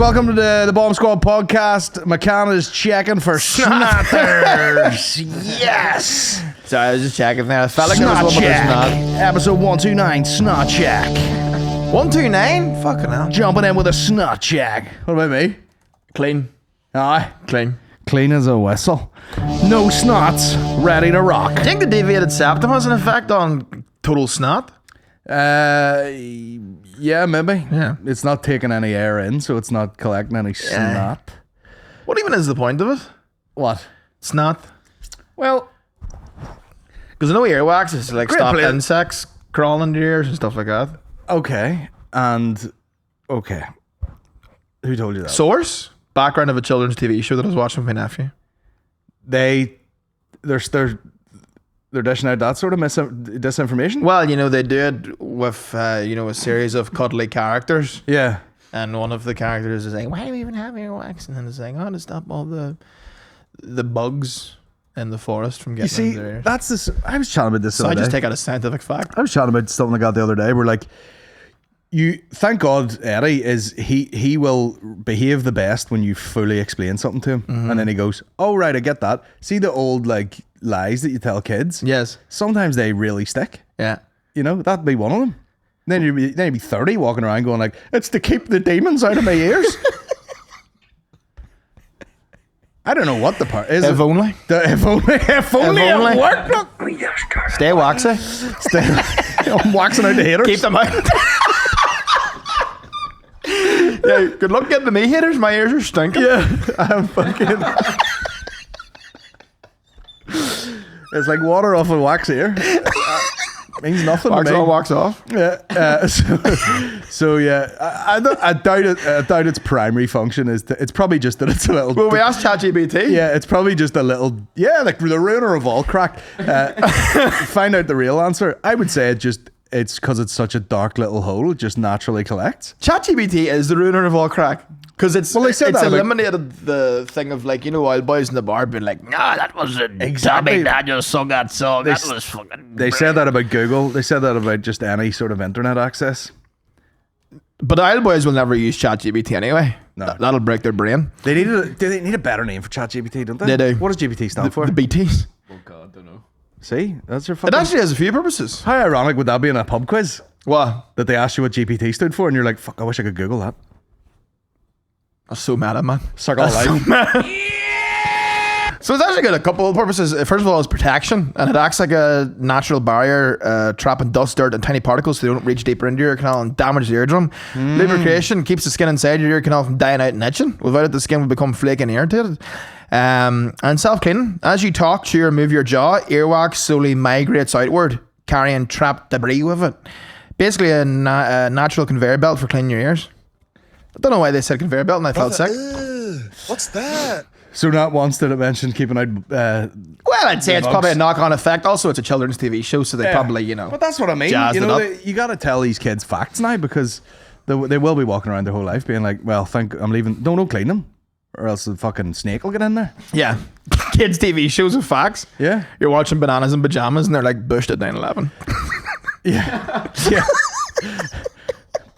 welcome to the Bomb Squad podcast. McCann is checking for snotters. Yes. Sorry, I was just checking there. I felt like Snot there was one, but there's not. Episode 129, Snot Check. 129? Fucking hell. Jumping in with a snot check. What about me? Clean. Aye. Clean. Clean as a whistle. No snots. Ready to rock. Do you think the deviated septum has an effect on total snot? Yeah, maybe. Yeah. It's not taking any air in, so it's not collecting any snot. What even is the point of it? What? Snot? Well, Because I know earwax is like Great stop place. insects crawling into your ears and stuff like that. okay. And, okay. Who told you that? Source? Background of a children's TV show that I was watching with my nephew. They're dishing out that sort of disinformation? Well, you know, they do it with, a series of cuddly characters. Yeah. And one of the characters is saying, why do we even have earwax? And then it's saying, to stop all the bugs in the forest from You getting see, into their ears. that's this. I was chatting about this the So I other just day. take out a scientific fact. I was chatting about something like that the other day. We're like, thank God Eddie is, he will behave the best when you fully explain something to him. Mm-hmm. And then he goes, oh, right, I get that. See the old, like, lies that you tell kids? Yes. Sometimes they really stick. Yeah. You know, that'd be one of them. Then you'd be 30 walking around going like, it's to keep the demons out of my ears. I don't know what the part is. If only. If only it only. worked. Look. Stay waxy. I'm waxing out the haters. Keep them out. Yeah, good luck getting the me haters. My ears are stinking. Yeah, I'm fucking. It's like water off a wax ear. Means nothing Wax to me. on, wax off. Yeah. So yeah, I doubt it. I doubt its primary function is. It's probably just that it's a little. Well, we asked ChatGPT. Yeah, it's probably just a little. Yeah, like the ruiner of all crack. Find out the real answer. I would say it's because it's such a dark little hole. It just naturally collects. ChatGPT is the ruiner of all crack. Because it's Well, they said that about- eliminated the thing of like, old boys in the bar being like, nah, that wasn't Exactly. Tommy Daniels sung that song. They That s- was fucking They said that about Google. They said that about just any sort of internet access. But the old boys will never use ChatGPT anyway. No. That'll break their brain. Do they need a better name for ChatGPT, don't they? They do. What does GPT stand for? The BTs. Oh God, don't know. See? That's your It fucking... actually has a few purposes. How ironic would that be in a pub quiz? What? That they asked you what GPT stood for and you're like, fuck, I wish I could Google that. I was so mad at man. Circle of life. So it's actually got a couple of purposes. First of all, it's protection, and it acts like a natural barrier, trapping dust, dirt, and tiny particles so they don't reach deeper into your ear canal and damage the eardrum. Lubrication keeps the skin inside your ear canal from dying out and itching. Without it, the skin will become flaky and irritated. And self-cleaning. As you talk, chew, or move your jaw, earwax slowly migrates outward, carrying trapped debris with it. Basically, a natural conveyor belt for cleaning your ears. I don't know why they said conveyor belt, and I felt sick. What's that? So not once did it mention keeping out... Well, I'd say it's bugs. probably a knock-on effect. Also, it's a children's TV show, so they probably, But that's what I mean. jazzed You it know, up. you got to tell these kids facts now because they will be walking around their whole life being like, well, I'm leaving. Don't clean them or else the fucking snake will get in there. Yeah. Kids' TV shows with facts. Yeah. You're watching Bananas in Pajamas and they're like bushed at 9/11. Yeah. Yeah.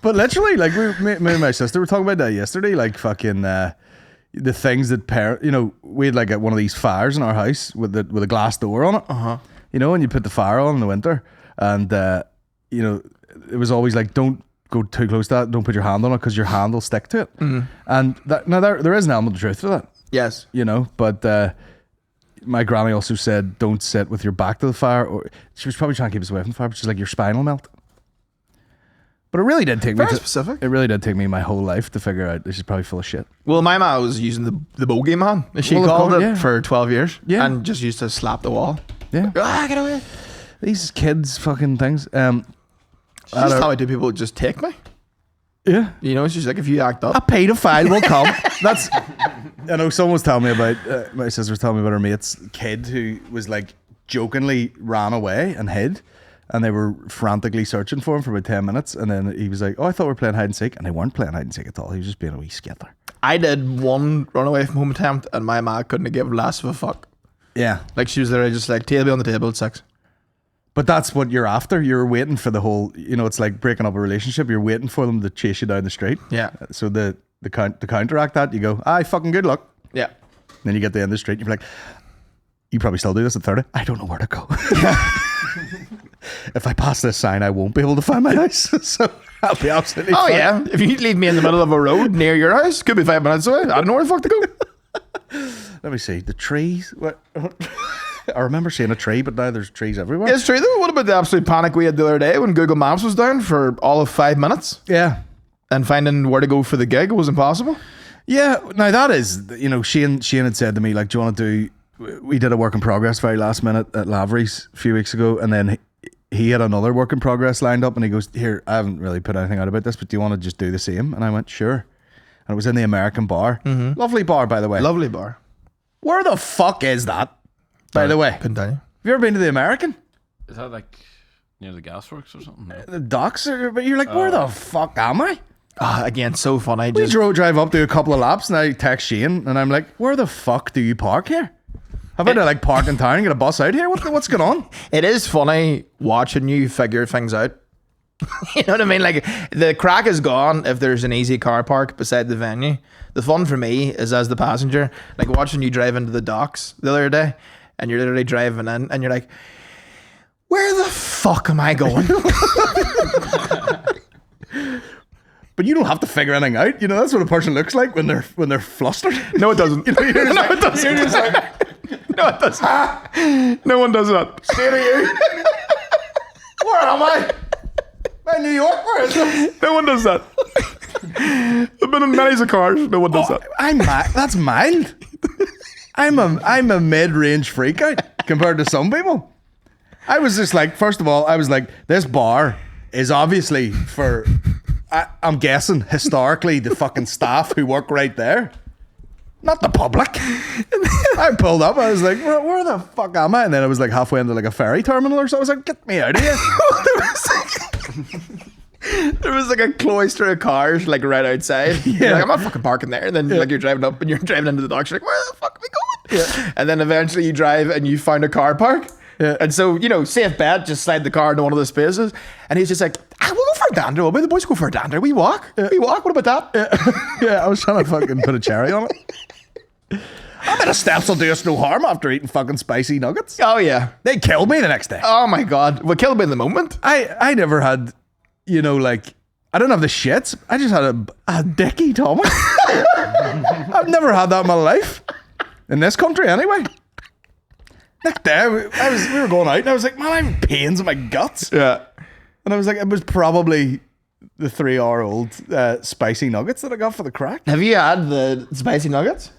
But literally, like, me and my sister were talking about that yesterday, like fucking the things that we had like one of these fires in our house with a glass door on it. You know, and you put the fire on in the winter, and it was always like, don't go too close to that, don't put your hand on it because your hand will stick to it. And there is an element of truth to that, Yes. you know, but my granny also said don't sit with your back to the fire, or she was probably trying to keep us away from the fire, but she's like, your spine will melt. But it really did take Very specific. It really did take me my whole life to figure out this is probably full of shit. Well, my mom was using the bogey man, as she Well, of called course, it, yeah. for 12 years. Yeah. And just used to slap the wall. Yeah, Get away. these kids fucking things. That's how I do people just take me. Yeah, You know, it's just like if you act a up. paedophile will come. That's. I know someone was telling me about. My sister was telling me about her mate's kid who was like jokingly ran away and hid. And they were frantically searching for him for about 10 minutes. And then he was like, oh, I thought we were playing hide and seek. And they weren't playing hide and seek at all. He was just being a wee skittler. I did one runaway from home attempt and my ma couldn't have given less of a fuck. Yeah. Like she was there just like, table on the table at 6. But that's what you're after. You're waiting for the whole, it's like breaking up a relationship. You're waiting for them to chase you down the street. Yeah. So to counteract that, you go, aye, fucking good luck. Yeah. Then you get to the end of the street and you're like, you probably still do this at 30. I don't know where to go. If I pass this sign, I won't be able to find my house. So I'll be absolutely fine. Yeah. If you leave me in the middle of a road near your house, could be 5 minutes away. I don't know where the fuck to go. Let me see. The trees. What? I remember seeing a tree, but now there's trees everywhere. It's true though. What about the absolute panic we had the other day when Google Maps was down for all of 5 minutes? Yeah. And finding where to go for the gig was impossible? Yeah. Now that is, Shane had said to me, like, do you want to do, we did a work in progress very last minute at Lavery's a few weeks ago, and then he had another work in progress lined up, and he goes, here, I haven't really put anything out about this, but do you want to just do the same? And I went, sure. And it was in the American Bar. Mm-hmm. Lovely bar, by the way. Lovely bar. Where the fuck is that, by the way? Couldn't tell you. Have you ever been to the American? Is that like near the gasworks or something? No. The docks? But you're like, where the fuck am I? Again, so funny. We drive up, do a couple of laps, and I text Shane, and I'm like, where the fuck do you park here? Have I to like park in town and get a bus out here? What's going on? It is funny watching you figure things out. You know what I mean? Like, the crack is gone if there's an easy car park beside the venue. The fun for me is as the passenger, like watching you drive into the docks the other day, and you're literally driving in, and you're like, where the fuck am I going? But you don't have to figure anything out. That's what a person looks like when they're flustered. No, it doesn't. You're just No, like, it doesn't. You're just like, No, it doesn't. No one does that. say to you, where am I? I'm in New York. Where is it? No one does that. I've been in many cars. No one does that. That's mild. I'm a mid-range freak out compared to some people. I was just like, first of all, I was like, this bar is obviously for, I'm guessing, historically, the fucking staff who work right there. Not the public. I pulled up, I was like, where the fuck am I? And then I was like halfway into like a ferry terminal or so. I was like, get me out of here. There was like a cloister of cars like right outside. Yeah. You're like, I'm not fucking parking there. And then like you're driving up and you're driving into the docks. You're like, where the fuck are we going? Yeah. And then eventually you drive and you find a car park. Yeah. And so, safe bet, just slide the car into one of the spaces. And he's just like, we'll go for a dander. The boys go for a dander. We walk. We walk. What about that? Yeah, I was trying to fucking put a cherry on it. I bet a steps will do us no harm after eating fucking spicy nuggets. Oh, yeah. They killed me the next day. Oh, my God. Well, killed me in the moment. I never had, like, I didn't have the shits. I just had a dicky tummy. I've never had that in my life. In this country, anyway. Next day, we were going out, and I was like, man, I have pains in my guts. Yeah. And I was like, it was probably the 3-hour-old spicy nuggets that I got for the crack. Have you had the spicy nuggets?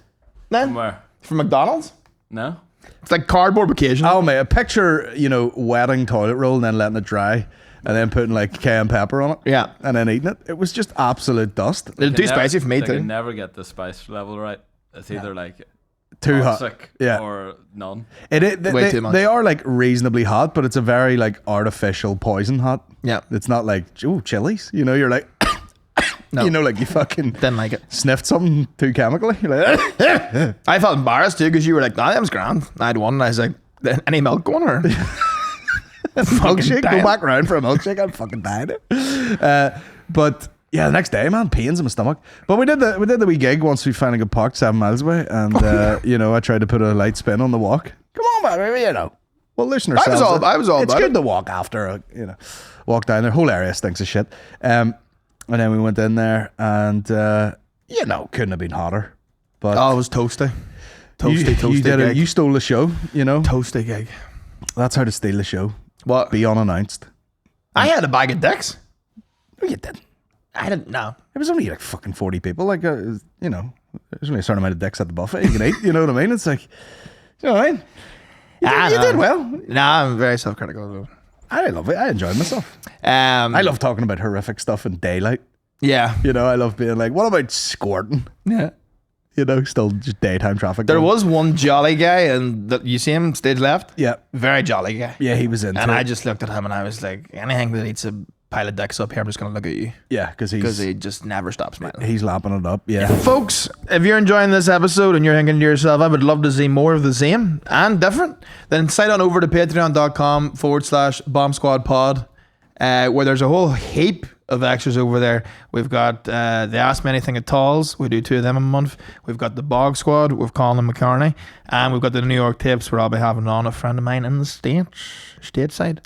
Then? From where? From McDonald's? No. It's like cardboard occasion. Oh, mate, a picture, wetting toilet roll and then letting it dry and then putting like cayenne pepper on it. Yeah. And then eating it. It was just absolute dust. It's too spicy for me, They too. can never get the spice level right. It's either like Too hot. toxic Yeah. or none. Way too much. They are like reasonably hot, but it's a very like artificial poison hot. Yeah. It's not like, chilies. You're like, No. like you fucking Didn't like it. sniffed something too chemically. You're like, I felt embarrassed too because you were like, nah, that was grand. I had one and I was like, any milk going or? milkshake, dying. go back around for a milkshake. I'm fucking dying. But yeah, the next day, man, pains in my stomach. But we did the wee gig once we finally got parked 7 miles away, and I tried to put a light spin on the walk. Come on, man, we'll loosen ourselves. I was all It's about good it. to walk after, walk down there. Whole area stinks of shit. And then we went in there, and couldn't have been hotter. But Oh, it was toasty. you Toasty did it. gig. You stole the show. Toasty gig. That's how to steal the show. What? Be unannounced. I had a bag of dicks. No, you didn't. I didn't know. It was only like fucking 40 people. Like, there's only a certain amount of dicks at the buffet you can eat. You know what I mean? It's like, you know what I mean? You did well. Nah, I'm very self-critical. I love it. I enjoyed myself. I love talking about horrific stuff in daylight. Yeah. I love being like, what about squirting? Yeah. Still just daytime traffic. There going. was one jolly guy, and you see him stage left? Yeah. Very jolly guy. Yeah, he was into And it. I just looked at him and I was like, anything that eats a pile of dicks up here, I'm just going to look at you. Yeah, because He just never stops smiling. he's lapping it up. Yeah. Folks, if you're enjoying this episode and you're thinking to yourself, I would love to see more of the same and different, then sign on over to patreon.com/Bomb Squad Pod, where there's a whole heap of extras over there. We've got the Ask Me Anything at Talls. We do 2 of them a month. We've got the Bog Squad with Colin McCartney. And we've got the New York Tapes where I'll be having on a friend of mine in the stateside.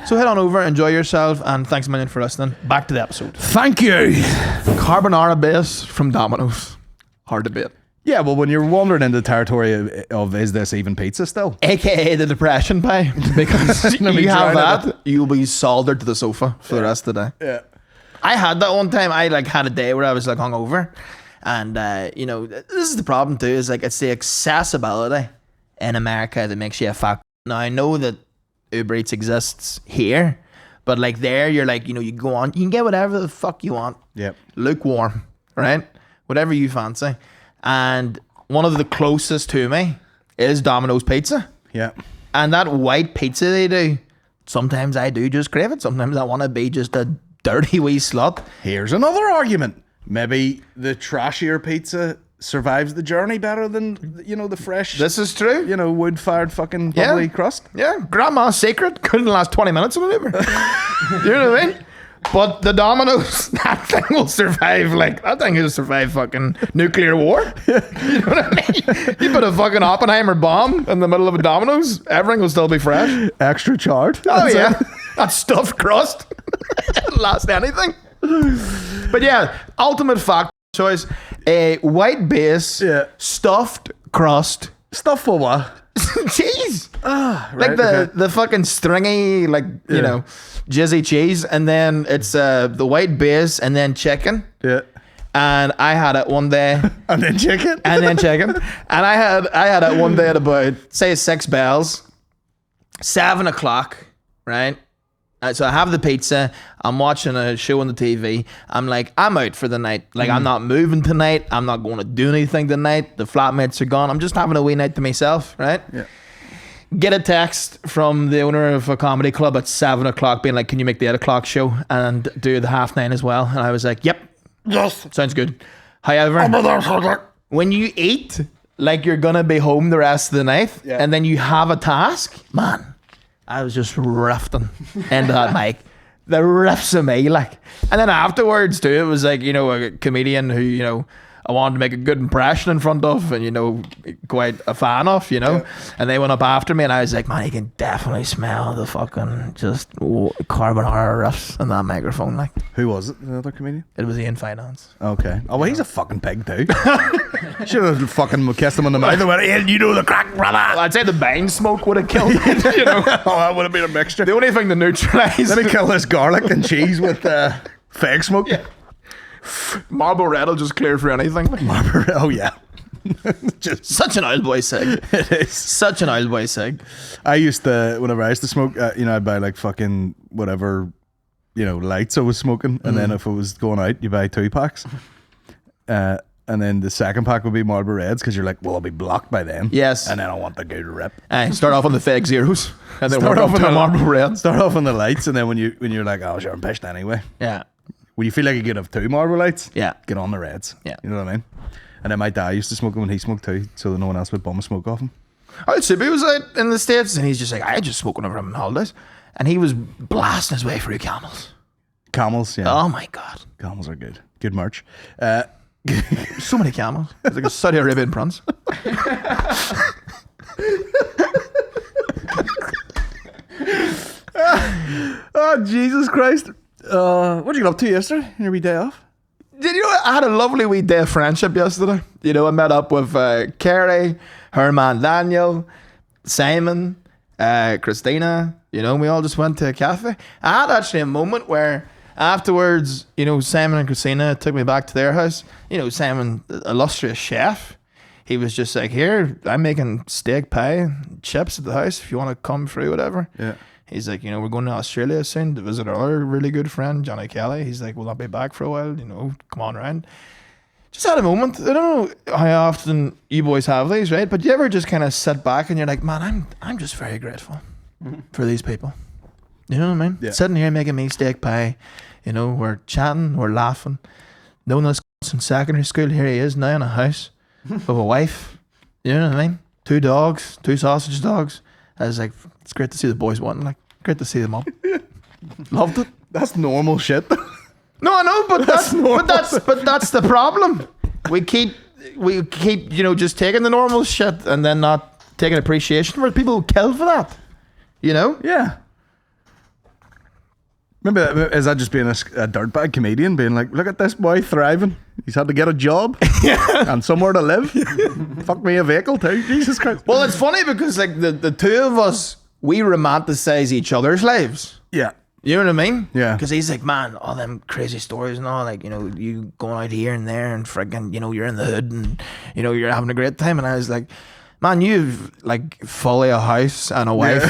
So head on over, enjoy yourself, and thanks a million for listening. Back to the episode. Thank you. Carbonara base from Domino's. Hard to beat. Yeah, well, when you're wandering into the territory of is this even pizza still? AKA the depression pie. Because Let me you have try that, you'll be soldered to the sofa for the rest of the day. Yeah. I had that one time. I like had a day where I was like hungover. And, you know, this is the problem too, is like it's the accessibility in America that makes you a fuck. Now, I know that Uber Eats exists here, but like there, you're like, you know, you go on, you can get whatever the fuck you want. Yep. Lukewarm, right? Whatever you fancy. And one of the closest to me is Domino's Pizza. Yeah. And that white pizza they do, sometimes I do just crave it. Sometimes I want to be just a dirty wee slut. Here's another argument. Maybe the trashier pizza survives the journey better than, you know, the fresh, This is true. you know, wood-fired fucking bubbly crust. Yeah, Grandma's secret couldn't last 20 minutes in an Uber. You know what I mean? But the Domino's, that thing will survive. Like, that thing will survive fucking nuclear war. You know what I mean? You put a fucking Oppenheimer bomb in the middle of a Domino's, everything will still be fresh. Extra charred. Oh, That's yeah. it. That stuffed crust. It'll last anything. But yeah, ultimate fact choice. A white base, Yeah. stuffed crust. Stuff for what? Cheese. Right, Like okay. the fucking stringy, like, you Yeah. know, jizzy cheese. And then it's the white base and then chicken. Yeah. And I had it one day. And then chicken. And then chicken. And I had it one day at about, say, 6 bells. 7 o'clock, right? So I have the pizza. I'm watching a show on the TV. I'm like, I'm out for the night. Like, I'm not moving tonight. I'm not going to do anything tonight. The flatmates are gone. I'm just having a wee night to myself, right? Yeah. Get a text from the owner of a comedy club at 7 o'clock being like, can you make the 8 o'clock show and do the 9:30 as well? And I was like, yep. Yes. Sounds good. However, when you eat like you're going to be home the rest of the night and then you have a task, man, I was just riffing into that mic. The riffs of me, like. And then afterwards, too, it was like, you know, a comedian who, you know, I wanted to make a good impression in front of and, you know, quite a fan of, you know. And they went up after me and I was like, man, you can definitely smell the fucking just carbonara riffs in that microphone, like. Who was it? The other comedian? It was Ian Finance. Okay. Oh, well, he's a fucking pig too. Should have fucking kissed him on the mouth and went, "Ian, you know the crack, brother." Well, I'd say the bang smoke would have killed it, you know. Oh, that would have been a mixture. The only thing to neutralise Let me kill this garlic and cheese with fag smoke. Marble Red will just clear for anything. Oh, yeah. Just Such an old boy sig. it is. Such an old boy sig. I used to, whenever I used to smoke, you know, I'd buy like fucking whatever, you know, lights I was smoking. And then if it was going out, you buy 2 packs. And then the second pack would be Marlboro Reds because you're like, well, I'll be blocked by them. Yes. And then I want the good rip. Start off on the fake zeros and then Start work off off on to the the Marble Red. Start off on the lights, and then when you're like, oh, sure, I'm pissed anyway. Yeah. When you feel like you could have 2 Marlboro lights, Yeah. get on the Reds. Yeah. You know what I mean? And then my dad used to smoke them when he smoked too, so that no one else would bum a smoke off him. Oh, Sibi was out in the States and he's just like, I just smoke whenever I'm on holidays. And he was blasting his way through Camels. Camels, yeah. Oh my God. Camels are good. Good merch. So many camels. It's like a Saudi Arabian prince. Oh, Jesus Christ. What did you get up to yesterday? Your wee day off? Did you know, I had a lovely wee day of friendship yesterday. You know, I met up with Carrie, her man Daniel, Simon, Christina. You know, we all just went to a cafe. I had actually a moment where afterwards, you know, Simon and Christina took me back to their house. You know, Simon, illustrious chef. He was just like, here, I'm making steak pie, chips at the house if you want to come through, whatever. Yeah. He's like, you know, we're going to Australia soon to visit our other really good friend, Johnny Kelly. He's like, we'll not be back for a while, you know, come on round. Just had a moment. I don't know how often you boys have these, right? But you ever just kind of sit back and you're like, man, I'm just very grateful for these people. You know what I mean? Yeah. Sitting here making me steak pie. You know, we're chatting, we're laughing. Knowing this in secondary school, here he is now in a house with a wife. You know what I mean? 2 dogs, 2 sausage dogs. I was like, it's great to see the boys wanting, like, great to see them up. Loved it. That's normal shit. No, I know, but that's the problem. We keep just taking the normal shit and then not taking appreciation for it. People kill for that. Yeah. Remember, is that just being a dirtbag comedian being like, look at this boy thriving. He's had to get a job and somewhere to live. Fuck me, a vehicle too. Jesus Christ. Well, it's funny because like the two of us, we romanticize each other's lives. Yeah. You know what I mean? Yeah. Because he's like, man, all them crazy stories and all, like, you going out here and there and friggin', you're in the hood and, you're having a great time. And I was like, man, you've like fully a house and a wife,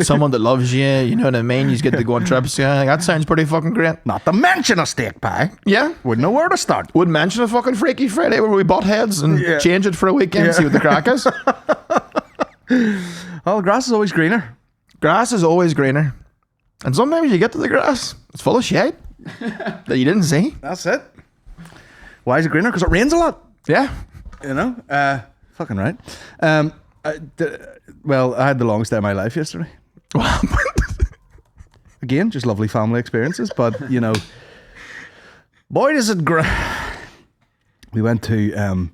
someone that loves you, you know what I mean? You get to go on trips. Yeah, like, that sounds pretty fucking great. Not to mention a steak pie. Yeah. Wouldn't know where to start. Wouldn't mention a fucking Freaky Friday where we butt heads and change it for a weekend, see what the crack is. Well, the grass is always greener. Grass is always greener. And sometimes you get to the grass, it's full of shit that you didn't see. That's it. Why is it greener? Because it rains a lot. Yeah. Fucking right. I had the longest day of my life yesterday. What happened? Again, just lovely family experiences, but boy, does it we went to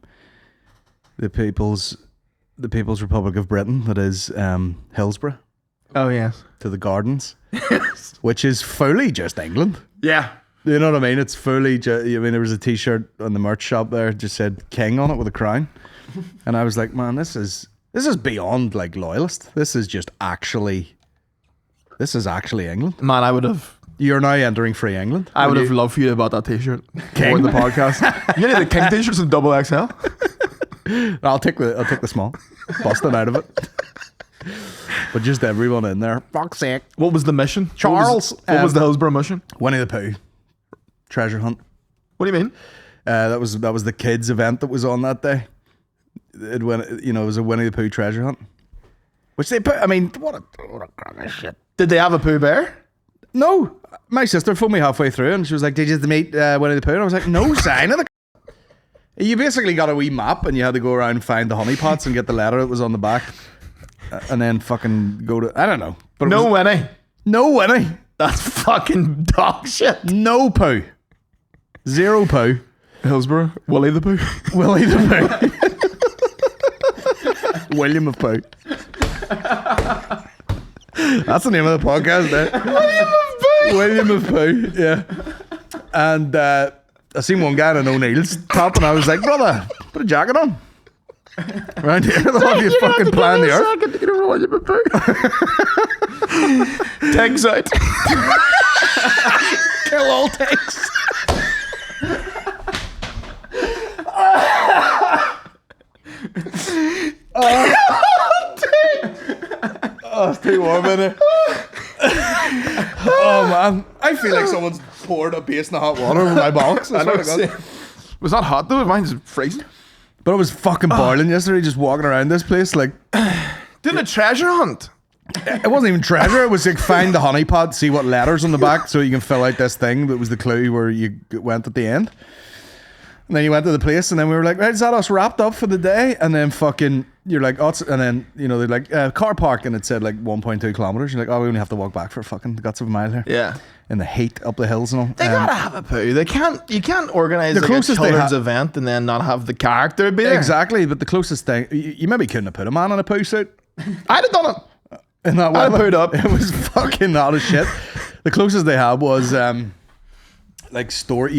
the People's Republic of Britain, that is Hillsborough. Oh yes. To the gardens, which is fully just England. Yeah. You know what I mean? It's fully there was a t-shirt on the merch shop there, just said King on it with a crown. And I was like, man, this is beyond like loyalist. This is actually England. Man, I would have. You're now entering free England. I would have loved for you about that t-shirt. King. For the podcast. You need the King t-shirts in double XL. I'll take the small. Bust it out of it. But just everyone in there. Fuck's sake. What was the mission? Charles. What was the Hillsborough mission? Winnie the Pooh. Treasure hunt. What do you mean? That was the kids event that was on that day. It was a Winnie the Pooh treasure hunt. Which they put, what a crap of shit. Did they have a Pooh Bear? No. My sister phoned me halfway through and she was like, did you meet Winnie the Pooh? And I was like, no sign of the You basically got a wee map and you had to go around and find the honey pots and get the letter that was on the back. And then fucking go to, I don't know. But Winnie. No Winnie. That's fucking dog shit. No Pooh. Zero Pooh. Hillsborough. Willie the Pooh. Willie the Pooh. William of Pooh. That's the name of the podcast there. William of Pooh. Yeah. And I seen one guy in an O'Neill's top and I was like, brother, put a jacket on. Around here, they'll have you fucking plan the earth. To get a William of Pooh. Tags out. Kill all tags. Oh, it's too warm in here. Oh man, I feel like someone's poured a basin of hot water over my bollocks. I know. Was that hot though? Mine's freezing. But it was fucking boiling yesterday, just walking around this place like doing a treasure hunt. It wasn't even treasure. It was like find the honey pot, see what letters on the back, so you can fill out this thing that was the clue where you went at the end. And then you went to the place, and then we were like, right, is that us wrapped up for the day? And then fucking, you're like, oh, and then, they're like, car park, and it said like 1.2 kilometers. You're like, oh, we only have to walk back for fucking the guts of a mile here. Yeah. In the heat up the hills and all. They gotta have a poo. You can't organise like a children's event and then not have the character be there. Exactly, but the closest thing, you maybe couldn't have put a man in a poo suit. I'd have done it. In that I'd have pooed up. It was fucking hot as shit. The closest they had was, you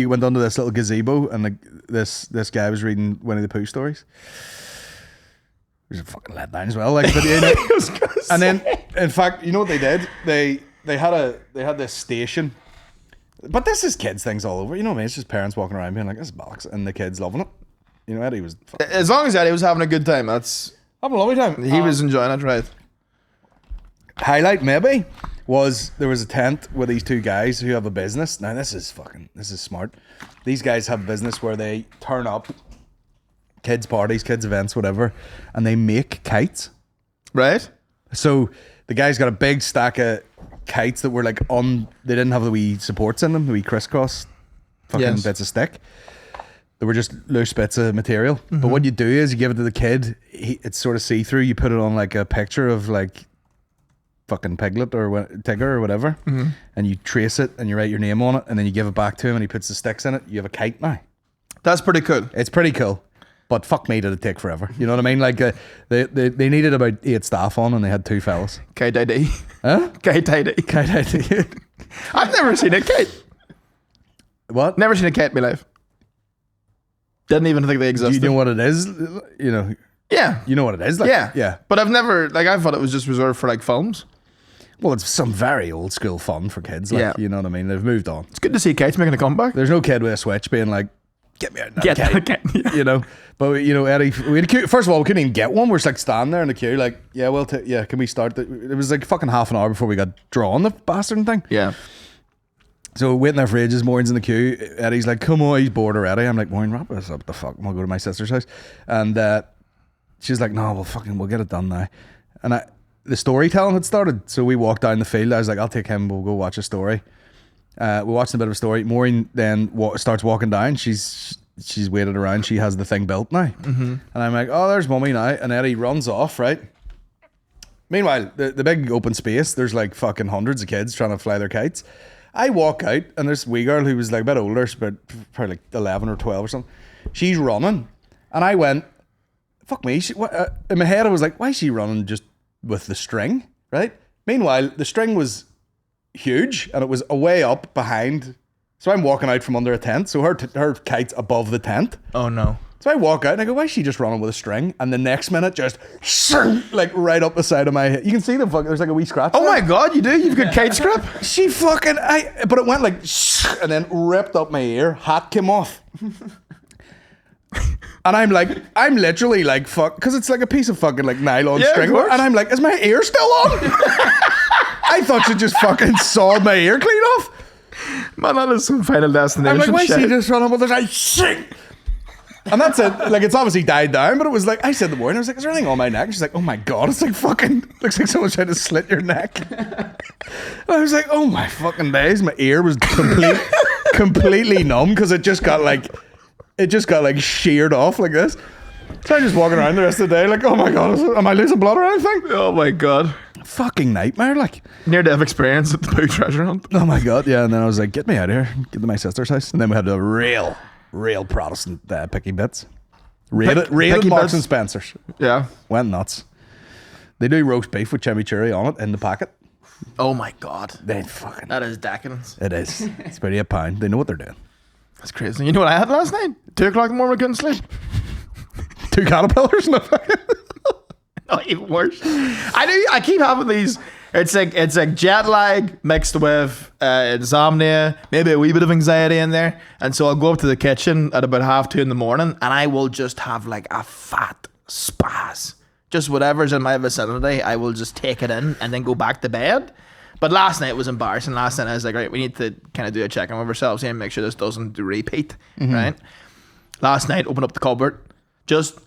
went under this little gazebo and this guy was reading Winnie the Pooh stories. It was a fucking letdown as well. And then, in fact, you know what they did? They had this station. But this is kids things all over. You know what I mean? It's just parents walking around being like, this is bollocks. And the kids loving it. Eddie was... As long as Eddie was having a good time, that's... Having a lovely time. He was enjoying it, right? Highlight maybe was there was a tent with these two guys who have a business. Now this is smart. These guys have a business where they turn up kids parties, kids events, whatever, and they make kites. Right. So the guy's got a big stack of kites that were like they didn't have the wee supports in them, the wee crisscross fucking bits of stick. They were just loose bits of material. Mm-hmm. But what you do is you give it to the kid, it's sort of see-through, you put it on like a picture of like fucking piglet or tiger or whatever, and you trace it and you write your name on it, and then you give it back to him and he puts the sticks in it. You have a kite now. That's pretty cool. It's pretty cool. But fuck me, did it take forever? You know what I mean? Like they needed about 8 staff on, and they had 2 fellas. Kite ID. Huh? Kite ID. Kite ID. I've never seen a kite. What? Never seen a kite in my life. Didn't even think they Do existed. you know what it is? You know. Yeah. You know what it is? Like, Yeah. Yeah. But I've never, like, I thought it was just reserved for, like, films. Well, it's some very old school fun for kids. Like, Yeah. You know what I mean? They've moved on. It's good to see kites making a comeback. There's no kid with a switch being like, get me out of that Get kite. that kite. You know, but you know, Eddie, we had a queue. First of all, we couldn't even get one. We're just like standing there in the queue, like, yeah, well, can we start? It was like fucking half an hour before we got drawn, the bastard thing. Yeah. So we're waiting there for ages. Maureen's in the queue. Eddie's like, come on, he's bored already. I'm like, Maureen, wrap us up the fuck. We'll go to my sister's house. And she's like, no, we'll get it done now. And the storytelling had started. So we walked down the field. I was like, I'll take him. We'll go watch a story. We're watching a bit of a story. Maureen then starts walking down. She's waited around. She has the thing built now. And I'm like, oh, there's mummy now. And Eddie runs off, right? Meanwhile, the big open space, there's like fucking hundreds of kids trying to fly their kites. I walk out, and there's a wee girl who was like a bit older, probably like 11 or 12 or something. She's running. And I went, fuck me. In my head, I was like, why is she running just with the string, right? Meanwhile, the string was huge, and it was away up behind. So I'm walking out from under a tent. So her kite's above the tent. Oh, no. So I walk out and I go, why is she just running with a string? And the next minute, just like right up the side of my head. You can see there's like a wee scratch. Oh, there. my God, you do? You've got kite script? She fucking, but it went like, and then ripped up my ear. Hat came off. And I'm literally like, fuck, because it's like a piece of fucking like nylon string. Of course. And I'm like, is my ear still on? I thought she just fucking sawed my ear clean off. Man, that is some Final Destination I'm like, why is shit. she just running with this? Like, shit. And that's it. Like, it's obviously died down, but it was like, I said the morning, I was like, is there anything on my neck? She's like, oh my God, it's like fucking, looks like someone's trying to slit your neck. And I was like, oh my fucking days. My ear was completely numb because it just got like sheared off like this. So I'm just walking around the rest of the day like, oh my God, am I losing blood or anything? Oh, my God. Fucking nightmare, like. Near-death experience at the Pooh treasure hunt. Oh my God, yeah. And then I was like, get me out of here. Get to my sister's house. And then we had a real Protestant picky bits. Raided Picky Marks bits? and Spencer's. Yeah. Went nuts. They do roast beef with chimichurri on it in the packet. Oh, my God. They fucking... That is decadence. It is. It's about £8. They know what they're doing. That's crazy. You know what I had last night? 2 o'clock in the morning, I couldn't sleep. 2 caterpillars in the fucking... Oh, even worse. I keep having these. It's like jet lag mixed with insomnia, maybe a wee bit of anxiety in there. And so I'll go up to the kitchen at about 2:30 in the morning, and I will just have like a fat spaz. Just whatever's in my vicinity, I will just take it in and then go back to bed. But last night was embarrassing. Last night I was like, right, we need to kind of do a check-in with ourselves here and make sure this doesn't repeat. Right. Last night, opened up the cupboard, just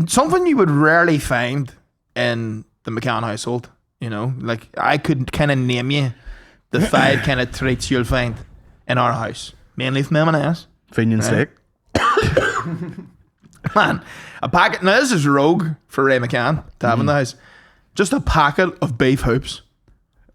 something you would rarely find in the McCann household, you know, like I could kind of name you the 5 kind of traits you'll find in our house, mainly from M&S. Finion steak. Man, a packet. Now this is rogue for Ray McCann to have in the house. Just a packet of beef hoops.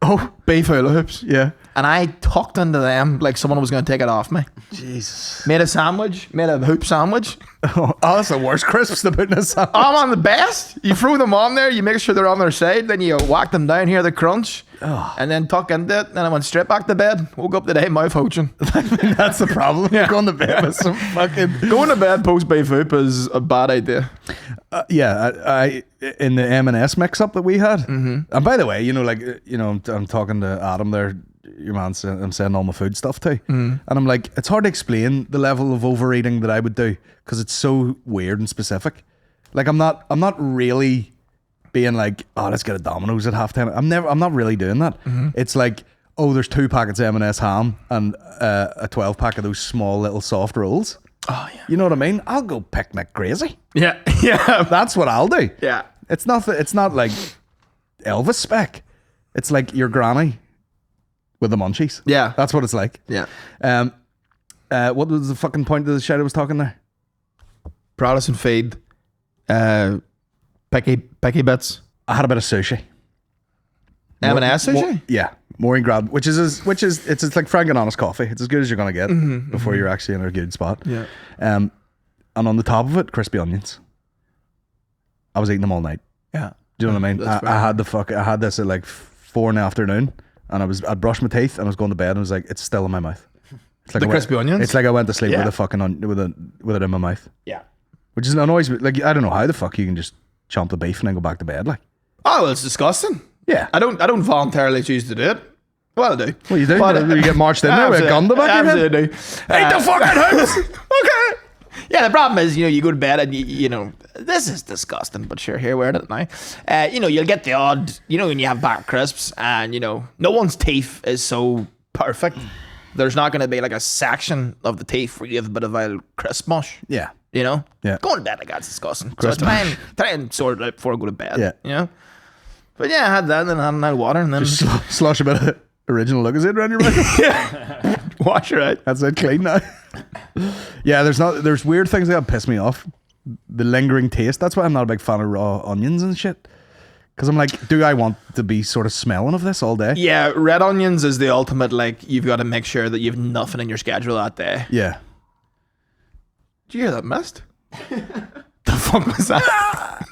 Oh, Beef hula hoops. yeah. And I tucked into them like someone was going to take it off me. Jesus. Made a sandwich, made a hoop sandwich. Oh, that's the worst crisps to put in a sandwich. I'm on the best. You throw them on there, you make sure they're on their side, then you whack them down here, the crunch, and then tuck into it. Then I went straight back to bed. Woke up today, mouth hoaching. That's the problem. You're going to bed with some fucking... Going to bed post beef hoop is a bad idea. I in the M&S mix-up that we had. And by the way, you know, like, you know, I'm talking to Adam there, your man, I'm saying all my food stuff too. And I'm like, it's hard to explain the level of overeating that I would do because it's so weird and specific. Like, I'm not really being like, oh, let's get a Domino's at halftime. I'm not really doing that. It's like, oh, there's 2 packets of M&S ham and a 12 pack of those small little soft rolls. Oh, yeah. You know what I mean? I'll go picnic crazy. Yeah. Yeah. That's what I'll do. Yeah. It's not like Elvis spec. It's like your granny with the munchies. Yeah. That's what it's like. Yeah. What was the fucking point of the shit I was talking there? Protestant feed. Picky bits. I had a bit of sushi. M&S sushi? Yeah. Maureen grabbed, which is it's like Frank and Honest coffee. It's as good as you're gonna get before you're actually in a good spot. Yeah. And on the top of it, crispy onions. I was eating them all night. Yeah. Do you know what I mean? I had this at like 4 in the afternoon, and I'd brushed my teeth and I was going to bed and I was like, it's still in my mouth. It's like The crispy onions? It's like I went to sleep Yeah. with a fucking with it in my mouth. Yeah. Which is annoys me. Like, I don't know how the fuck you can just chomp the beef and then go back to bed. Like, Oh, well, it's disgusting. yeah. I don't voluntarily choose to do it. Well, I do. Well, you do. But, You get marched in there with a gun to the back of your head. Absolutely. Eat the fucking house. Okay. Yeah, the problem is, you go to bed and you know, this is disgusting, but sure, here we're at it now. You'll get the odd, when you have bar crisps and, no one's teeth is so perfect. There's not going to be like a section of the teeth where you have a bit of a crisp mush. Yeah. Yeah. Going to bed like that's disgusting. Crisp so try and sort it out before I go to bed. Yeah. But yeah, I had that and then I had night water and then Just slosh a bit of original Lucozade around your mouth. wash it out. That's it, clean now. Yeah, there's weird things that piss me off. The lingering taste. That's why I'm not a big fan of raw onions and shit. Because I'm like, do I want to be sort of smelling of this all day? Yeah, red onions is the ultimate, like, you've got to make sure that you've nothing in your schedule that day. Yeah. Did you hear that mist? The fuck was that?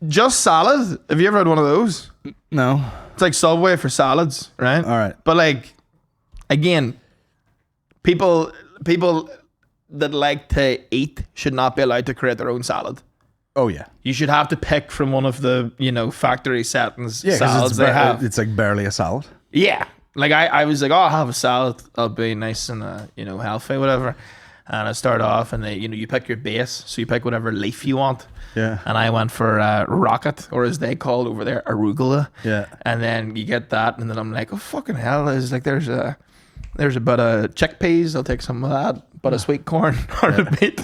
Just salad? Have you ever had one of those? No. It's like Subway for salads, right? All right. But like, again, people that like to eat should not be allowed to create their own salad. Oh, yeah. You should have to pick from one of the, factory settings Yeah, salads they have. it's like barely a salad. Yeah. Like I was like, oh, I'll have a salad. I'll be nice and, healthy, whatever. And I start off and you pick your base. So you pick whatever leaf you want. Yeah. And I went for rocket, or as they call over there, arugula. Yeah. And then you get that. And then I'm like, oh, fucking hell. There's a bit of chickpeas. I'll take some of that. But a sweet corn or a bit.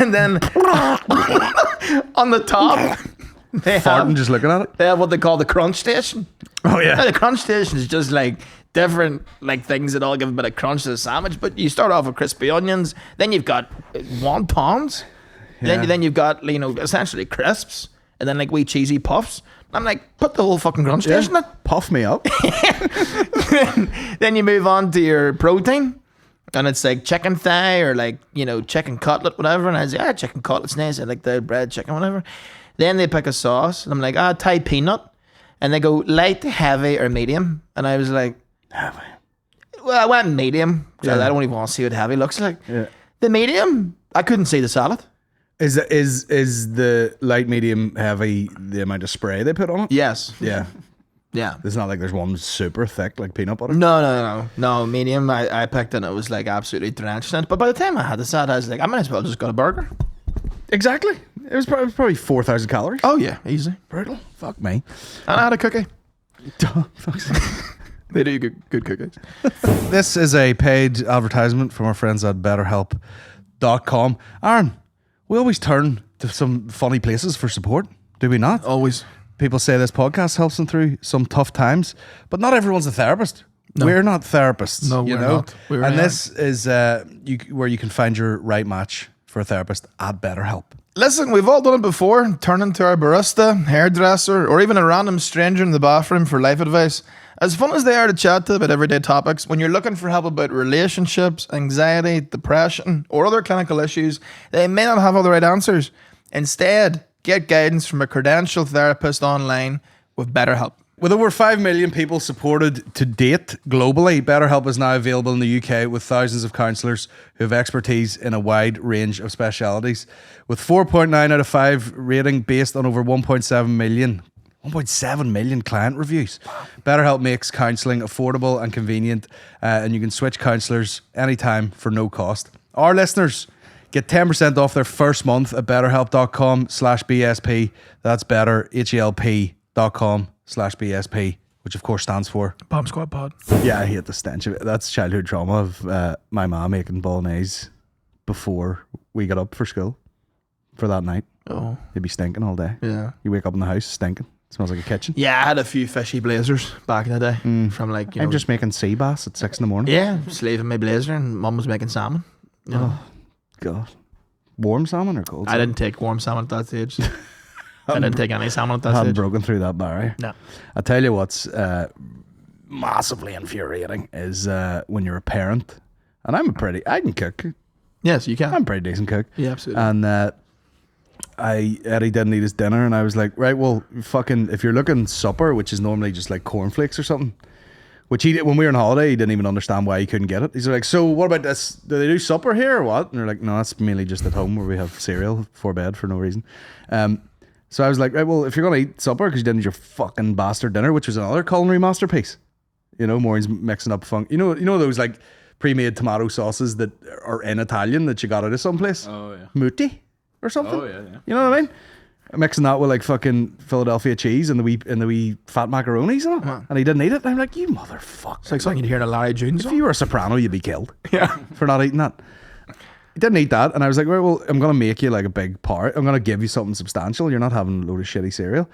And then on the top, they Farting just looking at it. have what they call the crunch station. Oh, yeah. Now, the crunch station is just like different like things that all give a bit of crunch to the sandwich. But you start off with crispy onions, then you've got wontons, Yeah. then you've got essentially crisps, and then like wee cheesy puffs. I'm like, put the whole fucking crunch station in. Puff me up. Then you move on to your protein, and it's like chicken thigh or like chicken cutlet, whatever. And I was like, chicken cutlet's nice. I like the bread chicken, whatever. Then they pick a sauce, and I'm like, Thai peanut. And they go light, heavy, or medium. And I was like, Heavy. well, I went medium. So Yeah. I don't even want to see what heavy looks like. Yeah. The medium, I couldn't see the salad. Is the light, medium, heavy the amount of spray they put on it? Yes. Yeah. Yeah. It's not like there's one super thick like peanut butter. No, medium. I picked and it was like absolutely drenched in it. But by the time I had the salad, I was like, I might as well just got a burger. Exactly. It was probably 4,000 calories. Oh yeah, easy. Brutal. Fuck me. And I had a cookie. Fuck's sake. They do good cookies. This is a paid advertisement from our friends at BetterHelp.com. Aaron, we always turn to some funny places for support, do we not? Always. People say this podcast helps them through some tough times, but not everyone's a therapist. No. We're not therapists. No, you we're know? not. And this is where you can find your right match for a therapist at BetterHelp. Listen, we've all done it before. Turning to our barista, hairdresser, or even a random stranger in the bathroom for life advice. As fun as they are to chat to about everyday topics, when you're looking for help about relationships, anxiety, depression, or other clinical issues, they may not have all the right answers. Instead, get guidance from a credentialed therapist online with BetterHelp. With over 5 million people supported to date globally, BetterHelp is now available in the UK with thousands of counsellors who have expertise in a wide range of specialities. With 4.9 out of 5 rating based on over 1.7 million client reviews. BetterHelp makes counselling affordable and convenient, and you can switch counsellors anytime for no cost. Our listeners get 10% off their first month at betterhelp.com/BSP. That's betterhelp.com/BSP, which of course stands for Bomb Squad Pod. Yeah, I hate the stench of it. That's childhood trauma of my mom making bolognese before we got up for school for that night. Oh. They'd be stinking all day. Yeah. You wake up in the house stinking. It smells like a kitchen. Yeah, I had a few fishy blazers back in the day from like, I'm just making sea bass at 6 a.m. Yeah, slaving my blazer and mum was making salmon. You know. God. Warm salmon or cold I salmon? didn't take warm salmon at that stage. I didn't take any salmon at that hadn't stage. broken through that barrier. No. I tell you what's massively infuriating is when you're a parent, and I can cook. Yes, you can. I'm a pretty decent cook. Yeah, absolutely. And Eddie didn't eat his dinner, and I was like, right, well, fucking, if you're looking supper, which is normally just like cornflakes or something, which he did when we were on holiday, he didn't even understand why he couldn't get it. He's like, so what about this? Do they do supper here or what? And they're like, no, that's mainly just at home where we have cereal for bed for no reason. So I was like, right, well, if you're going to eat supper because you didn't eat your fucking bastard dinner, which was another culinary masterpiece. You know, Maureen's mixing up funk. You know those like pre-made tomato sauces that are in Italian that you got out of someplace? Oh, yeah. Mutti or something? Oh, yeah. You know what I mean? Mixing that with like fucking Philadelphia cheese and the wee fat macaronis and all. And he didn't eat it. And I'm like, you motherfucker. It's like something you'd hear in a Larry June If song. you were a soprano, you'd be killed. Yeah. For not eating that. He didn't eat that. And I was like, right, well, I'm going to make you like a big part. I'm going to give you something substantial. You're not having a load of shitty cereal.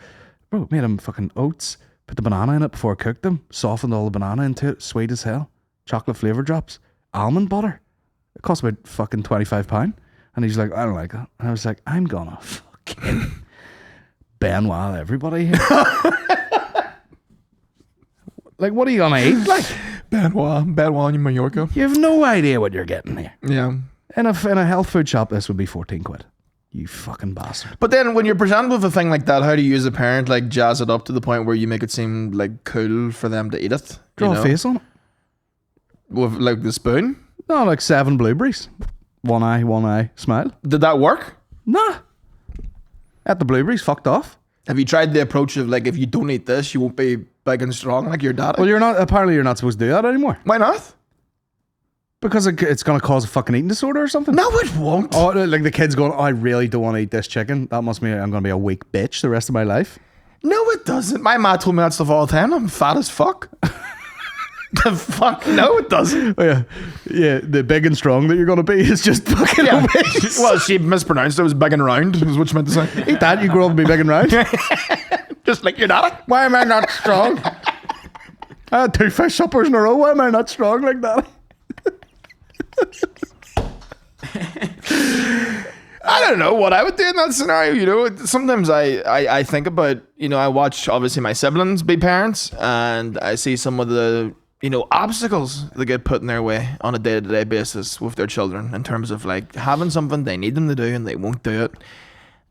Bro, made him fucking oats. Put the banana in it before I cooked them. Softened all the banana into it. Sweet as hell. Chocolate flavour drops. Almond butter. It cost about fucking £25. And he's like, I don't like that. And I was like, I'm gonna fucking Benoit everybody here. Like, what are you gonna eat? Like, Benoit in Mallorca. you have no idea what you're getting here. Yeah. In a health food shop, this would be 14 quid. You fucking bastard. But then when you're presented with a thing like that, how do you as a parent like jazz it up to the point where you make it seem like cool for them to eat it? Draw a face on it. With like the spoon? No, like 7 blueberries. One eye, smile. Did that work? Nah. At the blueberries, fucked off. Have you tried the approach of like, if you don't eat this, you won't be big and strong like your dad? Well, apparently you're not supposed to do that anymore. Why not? Because it's going to cause a fucking eating disorder or something. No, it won't. Oh, like the kid's going, oh, I really don't want to eat this chicken. That must mean I'm going to be a weak bitch the rest of my life. No, it doesn't. My ma told me that stuff all the time. I'm fat as fuck. The fuck? No, it doesn't. Oh, yeah, the big and strong that you're going to be is just fucking Yeah. obese. Well, she mispronounced it. It was big and round, is what she meant to say. Eat that, you grow up and be big and round. Just like your daddy. Why am I not strong? I had 2 fish suppers in a row. Why am I not strong like that? I don't know what I would do in that scenario. You know, sometimes I think about, you know, I watch obviously my siblings be parents, and I see some of the, you know, obstacles that get put in their way on a day-to-day basis with their children in terms of like having something they need them to do and they won't do it,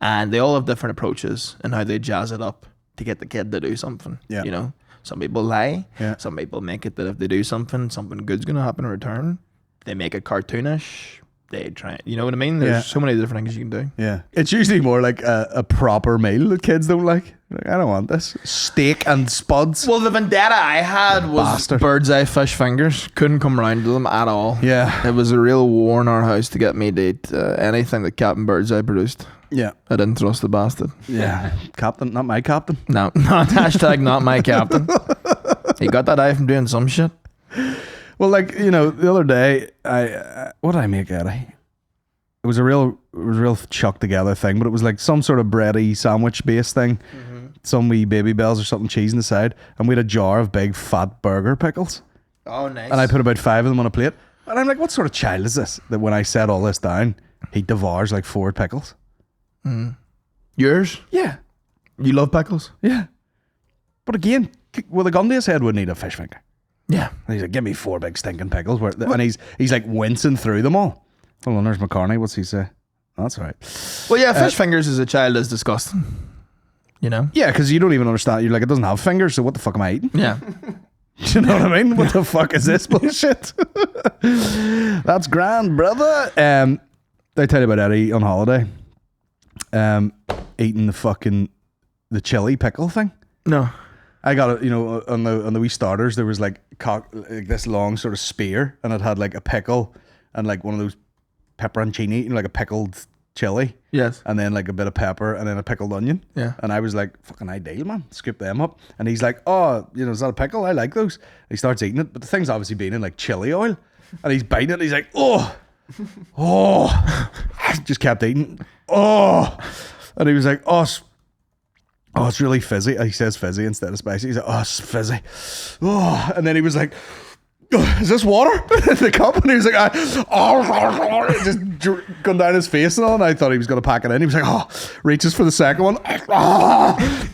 and they all have different approaches and how they jazz it up to get the kid to do something. Yeah. You know, some people lie. Yeah. Some people make it that if they do something good's gonna happen in return. They make it cartoonish. They try, you know what I mean? There's so many different things you can do. Yeah. It's usually more like a proper meal that kids don't like. Like, I don't want this. Steak and spuds. Well, the vendetta I had was Bastard. bird's eye fish fingers. Couldn't come round to them at all. Yeah. It was a real war in our house to get me to eat anything that Captain Birdseye produced. Yeah. I didn't trust the bastard. Yeah. Captain, not my captain. No, not hashtag not my captain. He got that eye from doing some shit. Well, like, you know, the other day, what did I make out of? It was a real chuck together thing, but it was like some sort of bready sandwich based thing. Mm-hmm. Some wee baby bells or something, cheese on the side, and we had a jar of big fat burger pickles. Oh, nice. And I put about 5 of them on a plate. And I'm like, what sort of child is this? That when I set all this down, he devours like 4 pickles. Yours? Yeah. You love pickles? Yeah. But again, with a gun to his head, wouldn't eat a fish finger. Yeah. And he's like, give me 4 big stinking pickles. And he's like wincing through them all. Hold on, there's McCartney. What's he say? Oh, that's all right. Well, yeah, fish fingers as a child is disgusting. You know? Yeah, because you don't even understand. You're like, it doesn't have fingers, so what the fuck am I eating? Yeah. Do you know what I mean? What the fuck is this bullshit? That's grand, brother. Did I tell you about Eddie on holiday? Eating the chili pickle thing. No. I got it, you know, on the wee starters, there was like this long sort of spear, and it had like a pickle and like one of those pepperoncini, you know, like a pickled chili. Yes. And then like a bit of pepper and then a pickled onion. Yeah. And I was like, fucking ideal, man. Scoop them up. And he's like, oh, you know, is that a pickle? I like those. And he starts eating it, but the thing's obviously been in like chili oil. And he's biting it and he's like, oh. Just kept eating. Oh. And he was like, oh, it's really fizzy. He says fizzy instead of spicy. He's like, oh, it's fizzy. Oh. And then he was like, is this water? The cup, and he was like, just going down his face and all. And I thought he was going to pack it in. He was like, reaches for the second one,